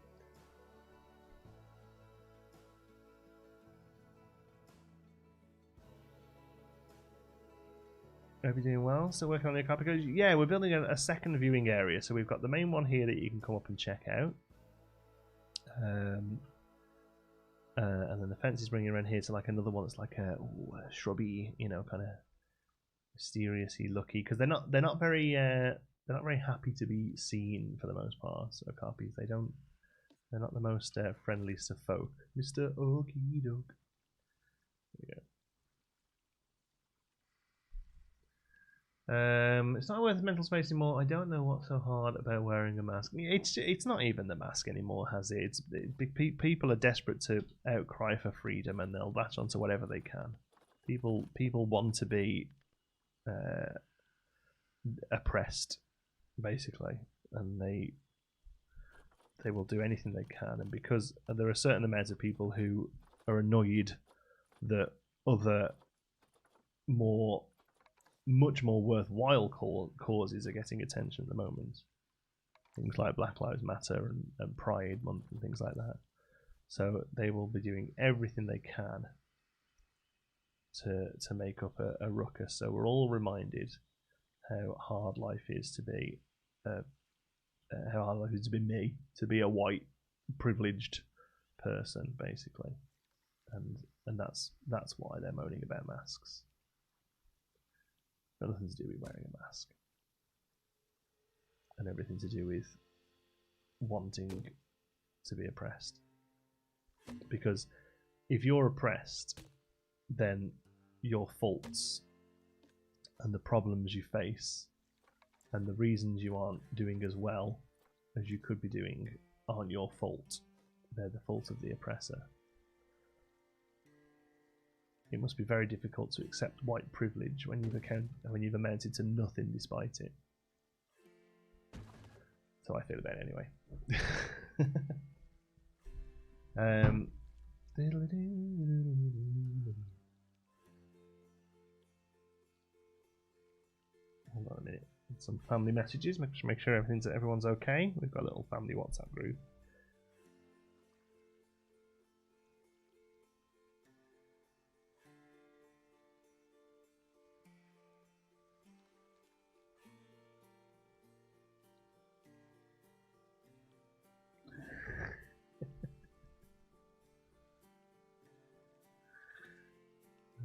Hope you're doing well. Still working on the Okapi. Yeah, we're building a second viewing area. So we've got the main one here that you can come up and check out. And then the fence is bringing around here to like another one that's like a shrubby, you know, kind of mysteriously lucky, because they're not very happy to be seen for the most part. So Okapis, they're not the most friendliest of folk. Mr. Okie Doke. There we go. It's not worth mental space anymore. I don't know what's so hard about wearing a mask. It's not even the mask anymore, has it? People are desperate to outcry for freedom, and they'll latch onto whatever they can. People want to be oppressed, basically, and they will do anything they can. And because there are a certain amount of people who are annoyed that other much more worthwhile causes are getting attention at the moment. Things like Black Lives Matter and Pride Month and things like that. So they will be doing everything they can to make up a ruckus. So we're all reminded how hard life is to be a how hard life is to be me, to be a white privileged person, basically, and that's why they're moaning about masks. Got nothing to do with wearing a mask, and everything to do with wanting to be oppressed. Because if you're oppressed, then your faults and the problems you face and the reasons you aren't doing as well as you could be doing aren't your fault. They're the fault of the oppressor. It must be very difficult to accept white privilege when you've amounted to nothing despite it. So I feel about it anyway. Hold on a minute. Some family messages. Make sure everyone's okay. We've got a little family WhatsApp group.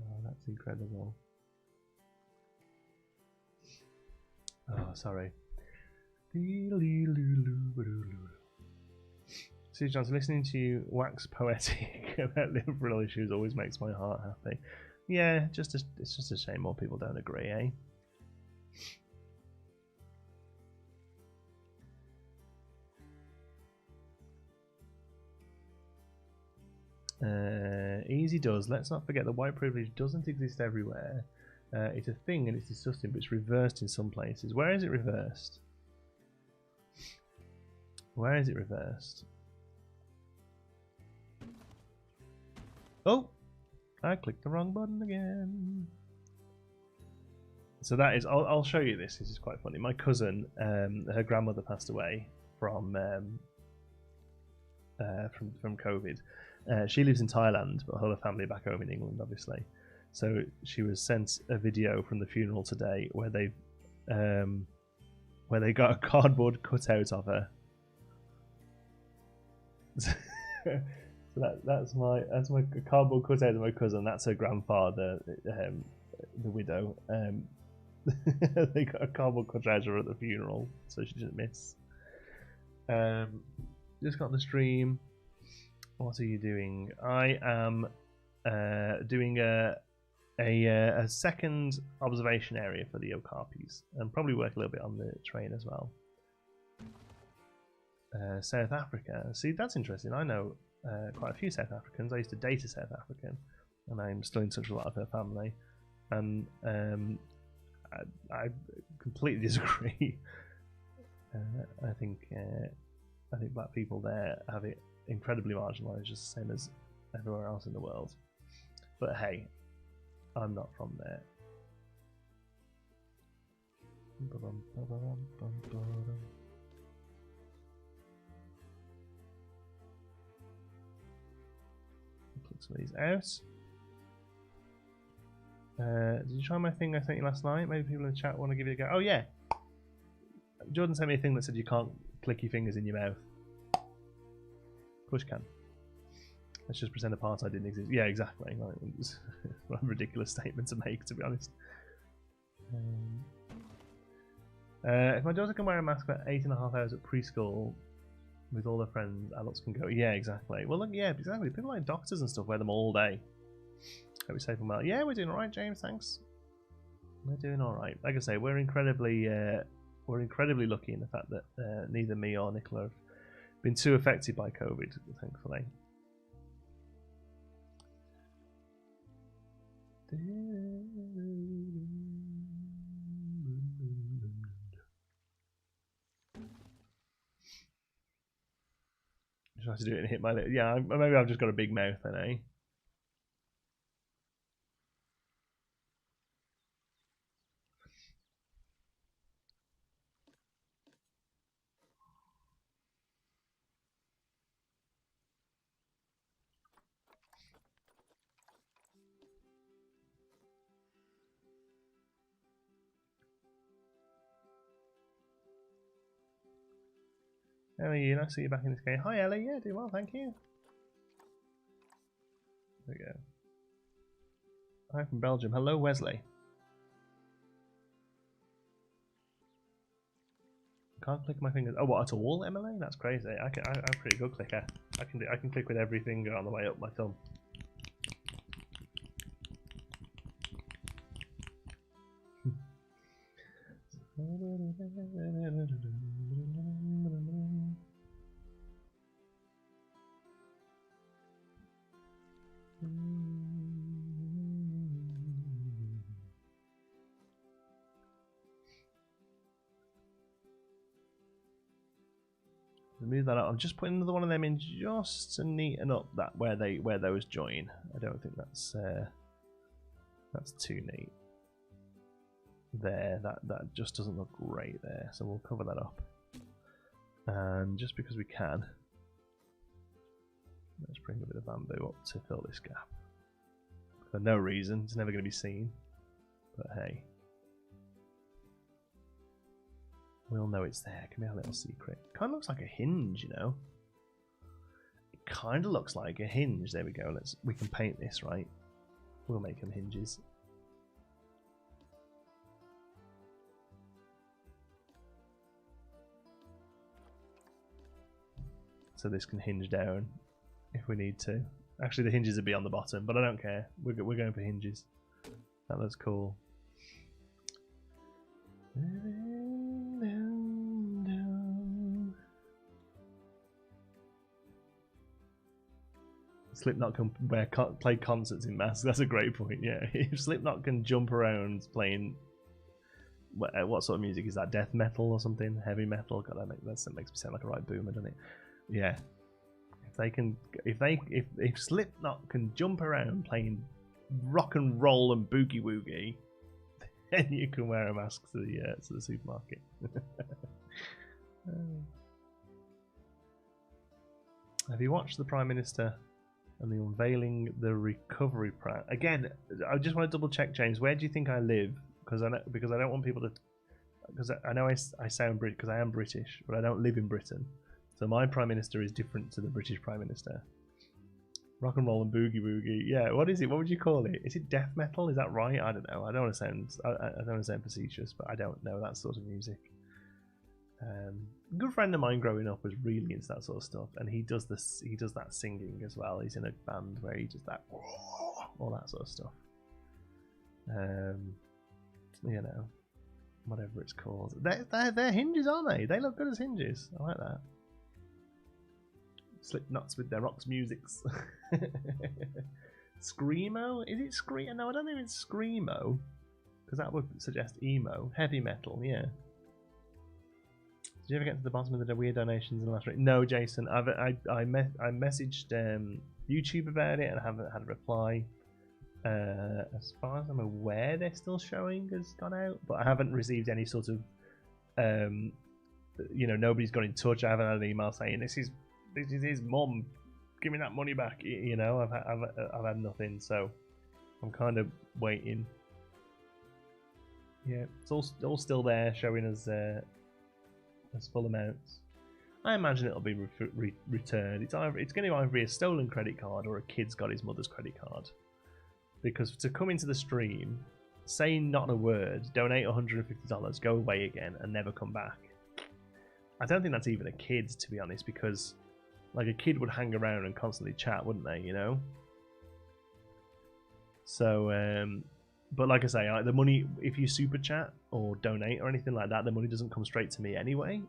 Oh, that's incredible. Oh, sorry. Susie Johnson, listening to you wax poetic about liberal issues always makes my heart happy. Yeah, it's just a shame more people don't agree, eh? Easy does. Let's not forget that white privilege doesn't exist everywhere. It's a thing and it's disgusting, but it's reversed in some places. Where is it reversed? Where is it reversed? Oh! I clicked the wrong button again. So that is, I'll show you this. This is quite funny. My cousin, her grandmother passed away from COVID. She lives in Thailand, but her family back home in England, obviously. So she was sent a video from the funeral today where they got a cardboard cutout of her. So that's my cardboard cutout of my cousin. That's her grandfather, the widow. They got a cardboard cutout of her at the funeral, so she didn't miss. Just got on the stream. What are you doing? I am doing a second observation area for the Okapis, and probably work a little bit on the train as well. South Africa. See, that's interesting. I know quite a few South Africans. I used to date a South African, and I'm still in touch with a lot of her family. And I completely disagree. I think black people there have it incredibly marginalised, just the same as everywhere else in the world. But hey, I'm not from there. Click some of these out. Did you try my thing I sent you last night? Maybe people in the chat want to give it a go. Oh yeah, Jordan sent me a thing that said you can't click your fingers in your mouth. Push can. Let's just pretend apartheid didn't exist. Yeah, exactly. Like, it's a ridiculous statement to make, to be honest. If my daughter can wear a mask for 8.5 hours at preschool with all her friends, adults can go. Yeah, exactly. Well, look, yeah, exactly. People like doctors and stuff wear them all day. Hope you're safe and well. Yeah, we're doing all right, James. Thanks. We're doing all right. Like I say, we're incredibly lucky in the fact that neither me or Nicola have been too affected by COVID, thankfully. Just have to do it and hit my lip. Yeah, maybe I've just got a big mouth then, eh? How are you? Nice to see you back in this game. Hi Ellie, yeah, doing well, thank you. There we go. Hi from Belgium. Hello Wesley. Can't click my fingers. Oh, what at all, Emily? That's crazy. I'm a pretty good clicker. I can click with every finger on the way up my thumb. Move that up. I'm just putting another one of them in just to neaten up that where those join. I don't think that's too neat. There, that just doesn't look great there. So we'll cover that up. And just because we can, let's bring a bit of bamboo up to fill this gap. For no reason, it's never going to be seen. But hey. We'll know it's there. Can be a little secret. Kind of looks like a hinge, you know. It kind of looks like a hinge. There we go. We can paint this, right? We'll make them hinges. So this can hinge down if we need to. Actually, the hinges would be on the bottom, but I don't care. We're going for hinges. That looks cool. Slipknot can play concerts in masks. That's a great point. Yeah, if Slipknot can jump around playing, what sort of music is that? Death metal or something? Heavy metal? God, that makes me sound like a right boomer, doesn't it? Yeah. If Slipknot can jump around playing rock and roll and boogie woogie, then you can wear a mask to the supermarket. Have you watched the Prime Minister and the unveiling the recovery plan? Again, I just want to double check, James. Where do you think I live? Because I don't want people to. Because I know I sound British because I am British, but I don't live in Britain. So my Prime Minister is different to the British Prime Minister. Rock and roll and boogie woogie. Yeah, what is it? What would you call it? Is it death metal? Is that right? I don't know. I don't want to sound facetious, but I don't know that sort of music. A good friend of mine growing up was really into that sort of stuff, and he does that singing as well. He's in a band where he does that, all that sort of stuff. You know, whatever it's called. They're hinges, aren't they? They look good as hinges. I like that. Slipknots with their rocks musics. Screamo? Is it Screamo? No, I don't think it's Screamo, because that would suggest emo. Heavy metal, yeah. Did you ever get to the bottom of the weird donations in the last week? No, Jason. I messaged YouTube about it and I haven't had a reply. As far as I'm aware, they're still showing as gone out, but I haven't received any sort of, nobody's got in touch. I haven't had an email saying this is his mum, give me that money back. You know, I've had nothing, so I'm kind of waiting. Yeah, it's all still there, showing as full amounts. I imagine it'll be returned. It's going to either be a stolen credit card or a kid's got his mother's credit card. Because to come into the stream, say not a word, donate $150, go away again, and never come back. I don't think that's even a kid, to be honest, because like a kid would hang around and constantly chat, wouldn't they? You know. So, but like I say, the money, if you super chat or donate or anything like that, the money doesn't come straight to me anyway.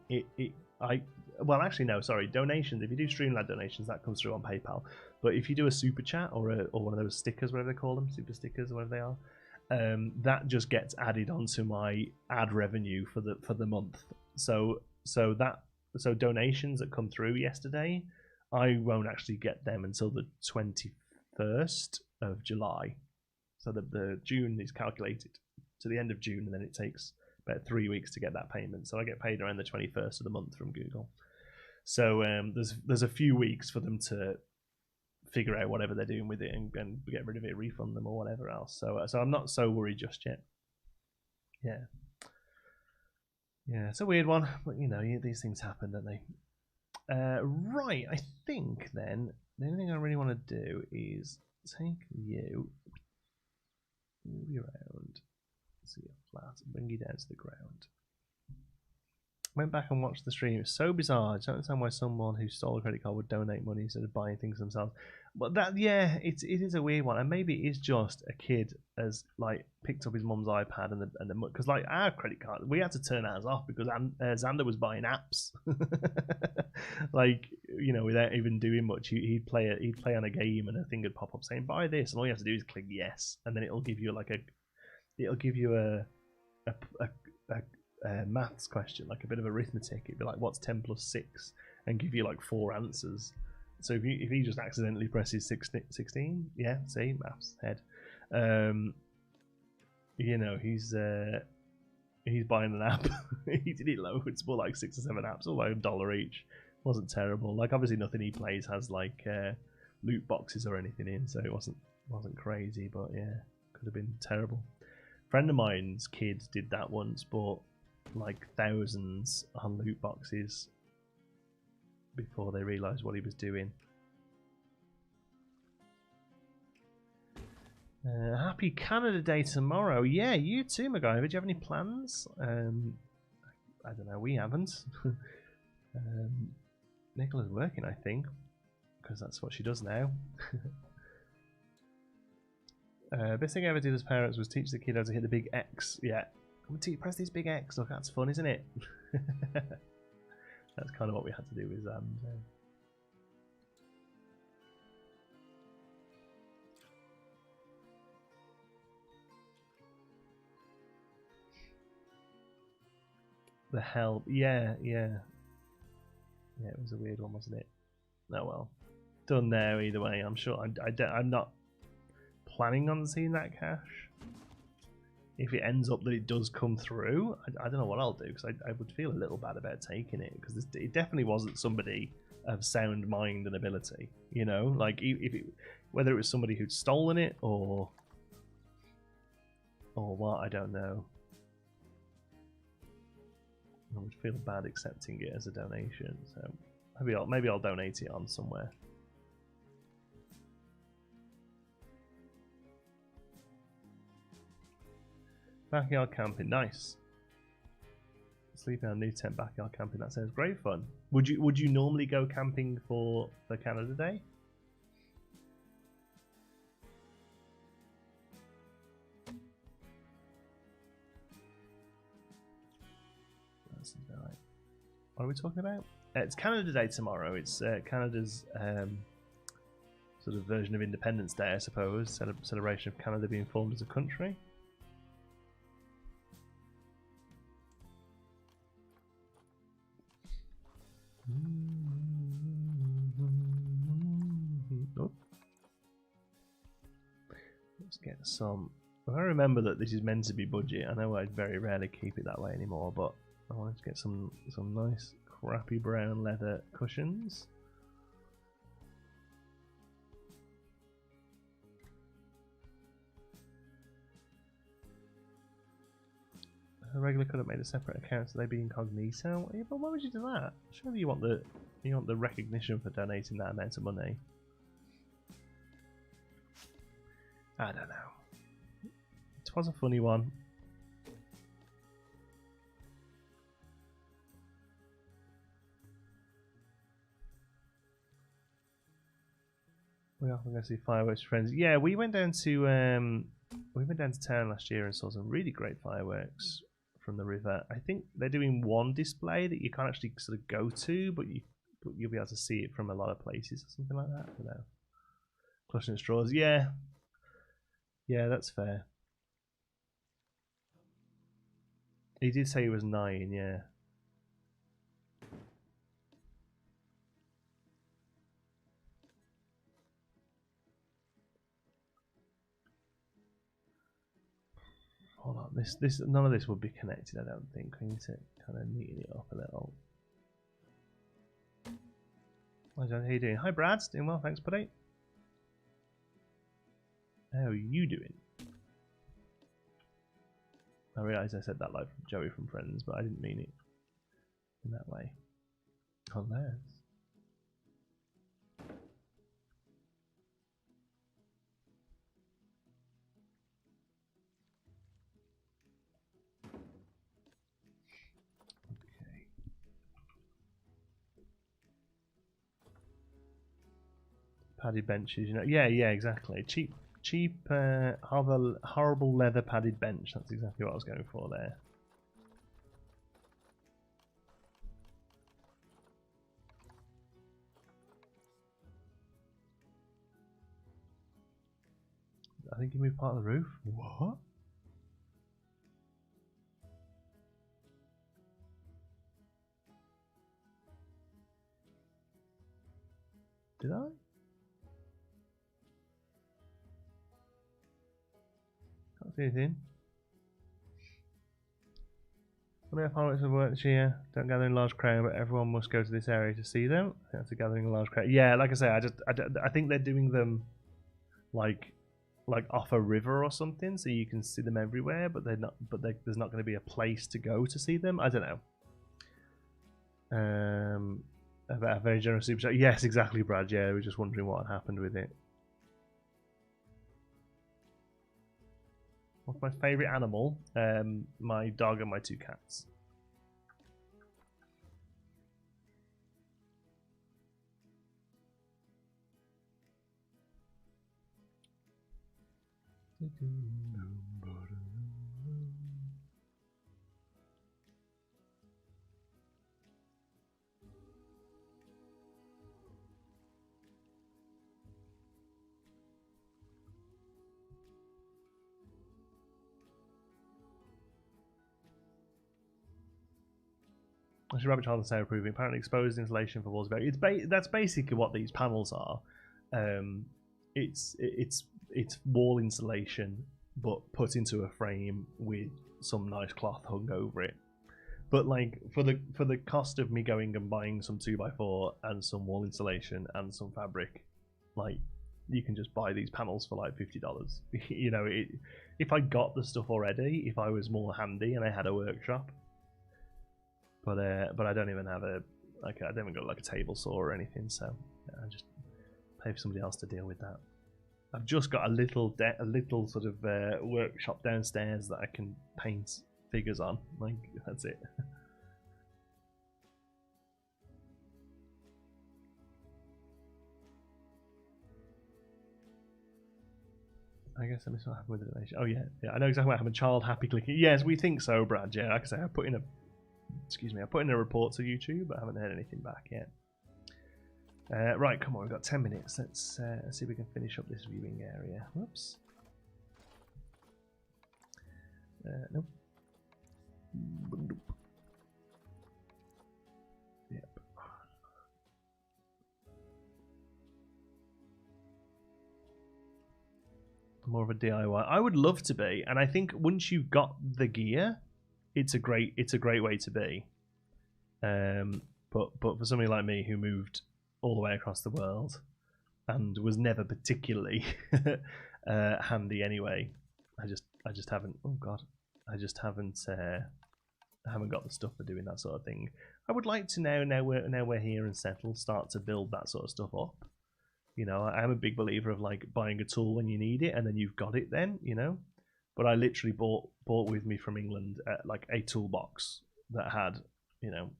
Well, actually, no, sorry. Donations, if you do Streamlabs donations, that comes through on PayPal. But if you do a super chat or one of those stickers, whatever they call them, super stickers, whatever they are, that just gets added onto my ad revenue for the month. So donations that come through yesterday, I won't actually get them until the 21st of July. So the June is calculated to the end of June, and then it takes about 3 weeks to get that payment. So I get paid around the 21st of the month from Google. So there's a few weeks for them to figure out whatever they're doing with it and get rid of it, refund them or whatever else. So I'm not so worried just yet. Yeah, it's a weird one, but these things happen, don't they? Right, I think then the only thing I really want to do is take you, move you around, see you flat, bring you down to the ground. Went back and watched the stream. It was so bizarre. I don't understand why someone who stole a credit card would donate money instead of buying things themselves. But that, yeah, it is a weird one, and maybe it is just a kid has like picked up his mum's iPad and the because like our credit card, we had to turn ours off because Xander was buying apps, like without even doing much. He'd play on a game and a thing would pop up saying buy this, and all you have to do is click yes, and then it'll give you a maths question, like a bit of arithmetic. It'd be like, what's 10 plus 6, and give you like 4 answers. So if he just accidentally presses 16, yeah, see, maths head. He's buying an app. He did it loads, bought like 6 or 7 apps, all like $1 each. Wasn't terrible. Like obviously nothing he plays has like loot boxes or anything in, so it wasn't crazy, but yeah, could have been terrible. A friend of mine's kids did that once, bought like thousands on loot boxes before they realised what he was doing. Happy Canada Day tomorrow. Yeah, you too, MacGyver. Do you have any plans? I don't know. We haven't. Nicola's working, I think, because that's what she does now. Best thing I ever did as parents was teach the kid how to hit the big X. Yeah. Press this big X. Look, that's fun, isn't it? That's kind of what we had to do with Zam. So. The help, yeah. It was a weird one, wasn't it? Oh well, done now either way. I'm sure. I'm not planning on seeing that cash. If it ends up that it does come through, I don't know what I'll do, because I would feel a little bad about taking it, because it definitely wasn't somebody of sound mind and ability. Like whether it was somebody who'd stolen it or what, I don't know. I would feel bad accepting it as a donation, so maybe I'll donate it on somewhere. Backyard camping, nice. Sleeping on a new tent, backyard camping. That sounds great fun. Would you normally go camping for Canada Day? That's right. What are we talking about? It's Canada Day tomorrow. It's Canada's sort of version of Independence Day, I suppose. Celebration of Canada being formed as a country. Oh. Let's get some. I remember that this is meant to be budget. I know I very rarely keep it that way anymore, but I wanted to get some nice crappy brown leather cushions. A regular could have made a separate account so they'd be incognito. Yeah, but why would you do that? Surely you want the recognition for donating that amount of money. I don't know. It was a funny one. We often go see fireworks with friends. Yeah, we went down to town last year and saw some really great fireworks from the river. I think they're doing one display that you can't actually sort of go to, but you'll be able to see it from a lot of places or something like that. I don't know. Clutching at straws. Yeah, that's fair. He did say he was 9. Yeah. Hold on, this none of this would be connected, I don't think. We need to kind of neaten it up a little. How are you doing? Hi Brad, doing well, thanks buddy. How are you doing? I realised I said that like Joey from Friends, but I didn't mean it in that way. Unless padded benches, you know. Yeah, exactly. Cheap, horrible leather padded bench. That's exactly what I was going for there. I think you moved part of the roof. What? Did I? Can't see anything. When I find of work this year, don't gather in large crowd, but everyone must go to this area to see them. I think that's a gathering in large crowd. Yeah, like I say, I think they're doing them like off a river or something, so you can see them everywhere, but they're not. But there's not going to be a place to go to see them. I don't know. About a very generous super chat. Yes, exactly, Brad. Yeah, we're just wondering what happened with it. What's my favourite animal? My dog and my 2 cats. Actually, Rabbit Child and Sarah proving apparently exposed insulation for walls. That's basically what these panels are. It's wall insulation, but put into a frame with some nice cloth hung over it. But like for the cost of me going and buying some 2x4 and some wall insulation and some fabric, like you can just buy these panels for like $50. You know, if I got the stuff already, if I was more handy and I had a workshop. But I don't even have I don't even got like a table saw or anything, so I just pay for somebody else to deal with that. I've just got a little sort of workshop downstairs that I can paint figures on. Like that's it. I guess I missed what happened with the donation. Oh yeah, I know exactly what happened. Child happy clicking. Yes, we think so, Brad. Yeah, like I say, I put in a report to YouTube, but I haven't heard anything back yet. Right, come on, we've got 10 minutes. Let's see if we can finish up this viewing area. Whoops. Nope. Yep. More of a DIY. I would love to be, and I think once you've got the gear, it's a great way to be. But for somebody like me who moved all the way across the world and was never particularly handy anyway, I just haven't. Oh God, I just haven't. I haven't got the stuff for doing that sort of thing. I would like to now we're here and settled, start to build that sort of stuff up. You know, I am a big believer of like buying a tool when you need it and then you've got it then, you know. But I literally bought with me from England like a toolbox that had, you know,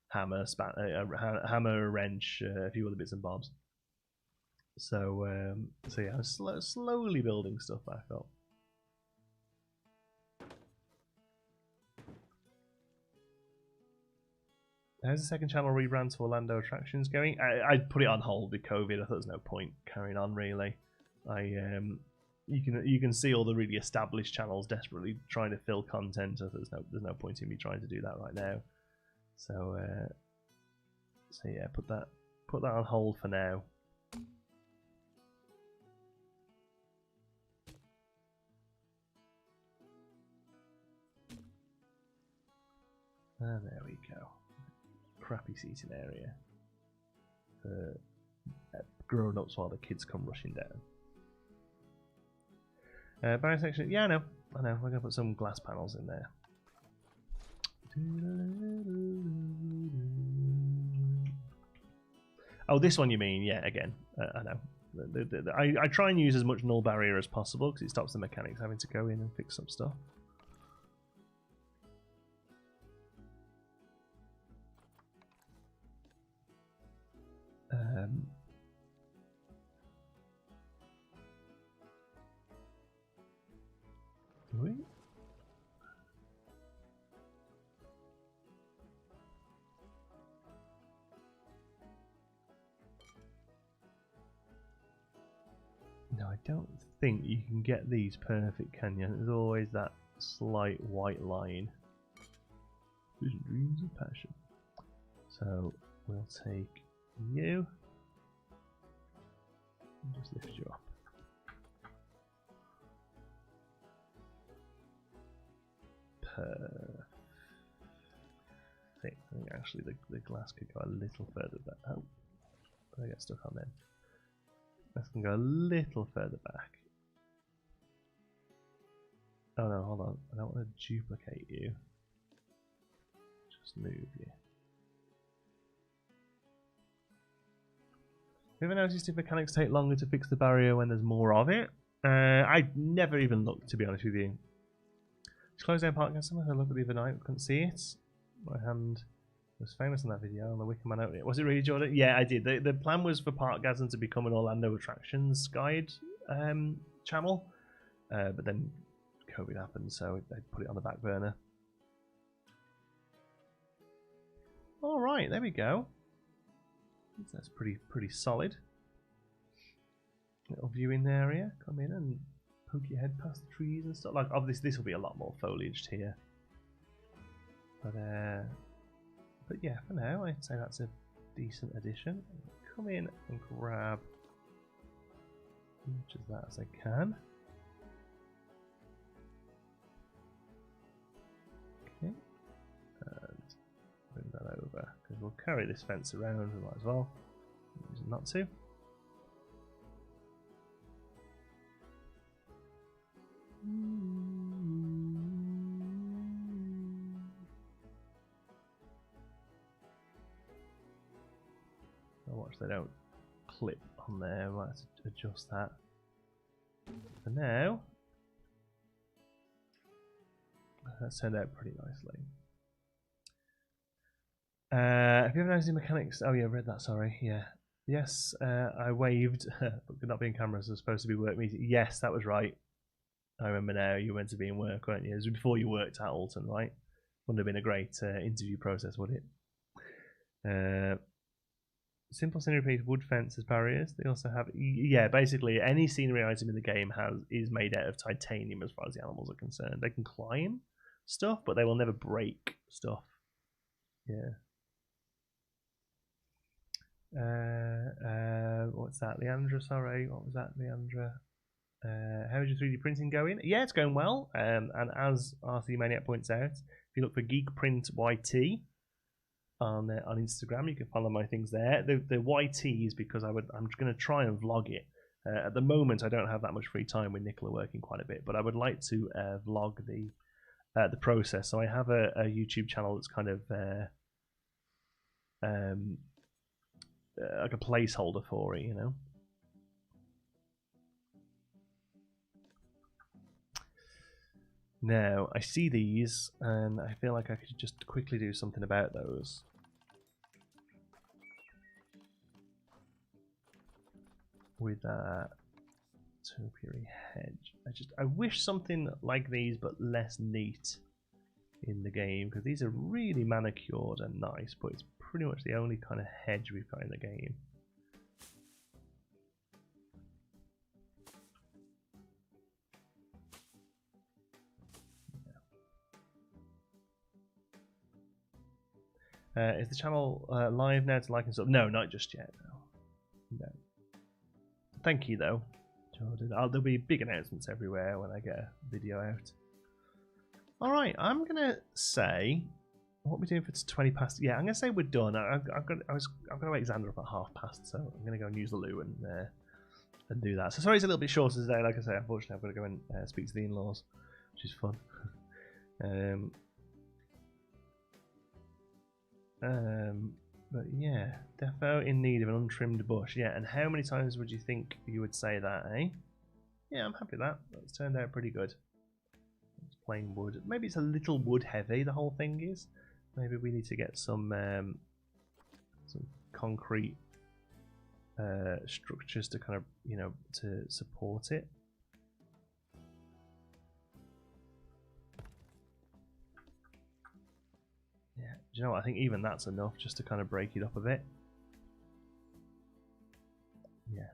hammer, hammer, wrench, a few other bits and bobs. So yeah, I was slowly building stuff back up. How's the second channel rebrand to Orlando Attractions going? I put it on hold with COVID. I thought there's no point carrying on really. You can see all the really established channels desperately trying to fill content. So there's no point in me trying to do that right now. So yeah, put that on hold for now. And there we go. Crappy seating area for grown-ups while the kids come rushing down. Barrier section, yeah, I know. We're gonna put some glass panels in there. Oh, this one you mean? Yeah, again, I know. I try and use as much null barrier as possible because it stops the mechanics having to go in and fix some stuff. I don't think you can get these perfect, can you? There's always that slight white line. Vision, dreams, and passion. So we'll take you and just lift you up. Perfect. I think actually the glass could go a little further back. Oh, I get stuck on then. This can go a little further back. Oh no, hold on. I don't want to duplicate you. Just move you. Have you ever noticed if mechanics take longer to fix the barrier when there's more of it? I never even looked, to be honest with you. Just close down park customer. I looked at the other night, couldn't see it. My hand was famous in that video on the Wicker Man. Was it really, Jordan? Yeah, I did. The plan was for Parkgasm to become an Orlando Attractions guide channel, but then COVID happened, so they put it on the back burner. All right, there we go. That's pretty solid. Little viewing area. Come in and poke your head past the trees and stuff. Like, obviously, this will be a lot more foliaged here. But yeah, for now, I'd say that's a decent addition. Come in and grab as much of that as I can. Okay, and bring that over because we'll carry this fence around. We might as well. Reason not to. I'll watch they don't clip on there. I might have to adjust that. For now, that's turned out pretty nicely. Have you ever noticed the mechanics? Oh yeah, I read that, sorry. Yeah. Yes, I waved, but could not be in camera, so it was supposed to be work meeting. Yes, that was right. I remember now, you were meant to be in work, weren't you? It was before you worked at Alton, right? Wouldn't have been a great interview process, would it? Simple scenery piece, wood fence as barriers. They also have, yeah, basically any scenery item in the game is made out of titanium as far as the animals are concerned. They can climb stuff, but they will never break stuff. Yeah. What's that? Leandra, sorry. What was that, Leandra? How is your 3D printing going? Yeah, it's going well. And as RC Maniac points out, if you look for Geek Print YT on Instagram, you can follow my things there. The YT is because I'm going to try and vlog it. At the moment, I don't have that much free time with Nicola working quite a bit, but I would like to vlog the process. So I have a YouTube channel that's kind of like a placeholder for it, you know. Now, I see these, and I feel like I could just quickly do something about those. With that topiary hedge. I wish something like these, but less neat in the game, because these are really manicured and nice, but it's pretty much the only kind of hedge we've got in the game. Is the channel live now to like and sub? No, not just yet. No. Thank you though, Jordan. There'll be big announcements everywhere when I get a video out. All right, I'm gonna say, what are we doing for 20 past? Yeah, I'm gonna say we're done. I've got to wake Xander up at 1:30, so I'm gonna go and use the loo and do that. So sorry, it's a little bit shorter today. Like I say, unfortunately, I've got to go and speak to the in-laws, which is fun. But yeah, defo in need of an untrimmed bush. Yeah, and how many times would you think you would say that, eh? Yeah, I'm happy with that. That's turned out pretty good. It's plain wood. Maybe it's a little wood heavy, the whole thing is. Maybe we need to get some concrete structures to kind of, you know, to support it. Yeah, do you know what? I think even that's enough just to kind of break it up a bit. Yeah.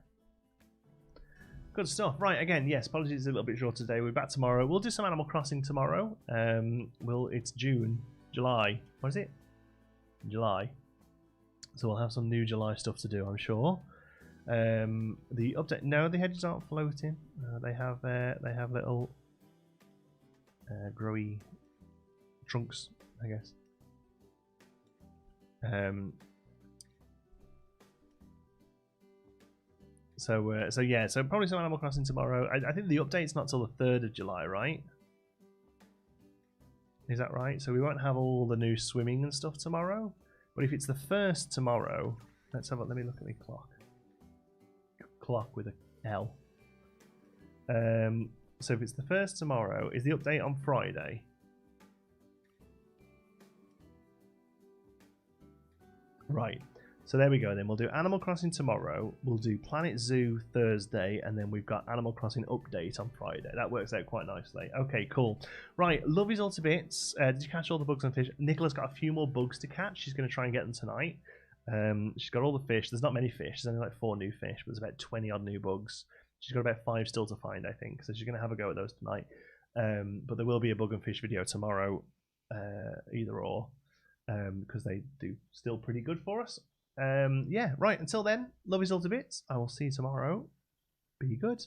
Good stuff. Right, again, yes, apologies it's a little bit short today. We're back tomorrow. We'll do some Animal Crossing tomorrow. It's July. What is it? July. So we'll have some new July stuff to do, I'm sure. The update. No, the hedges aren't floating. They have little growy trunks, I guess. So yeah, so probably some Animal Crossing tomorrow. I think the update's not till the 3rd of July, right? Is that right? So we won't have all the new swimming and stuff tomorrow. But if it's the 1st tomorrow, let me look at the clock. Clock with a L. So if it's the 1st tomorrow, is the update on Friday? Right. So there we go then. We'll do Animal Crossing tomorrow. We'll do Planet Zoo Thursday. And then we've got Animal Crossing Update on Friday. That works out quite nicely. Okay, cool. Right, love yous all to bits. Did you catch all the bugs and fish? Nicola's got a few more bugs to catch. She's going to try and get them tonight. She's got all the fish. There's not many fish. There's only like 4 new fish. But there's about 20 odd new bugs. She's got about 5 still to find, I think. So she's going to have a go at those tonight. But there will be a bug and fish video tomorrow. Either or. Because they do still pretty good for us. Yeah, right, until then, love yous all to bits. I will see you tomorrow. Be good.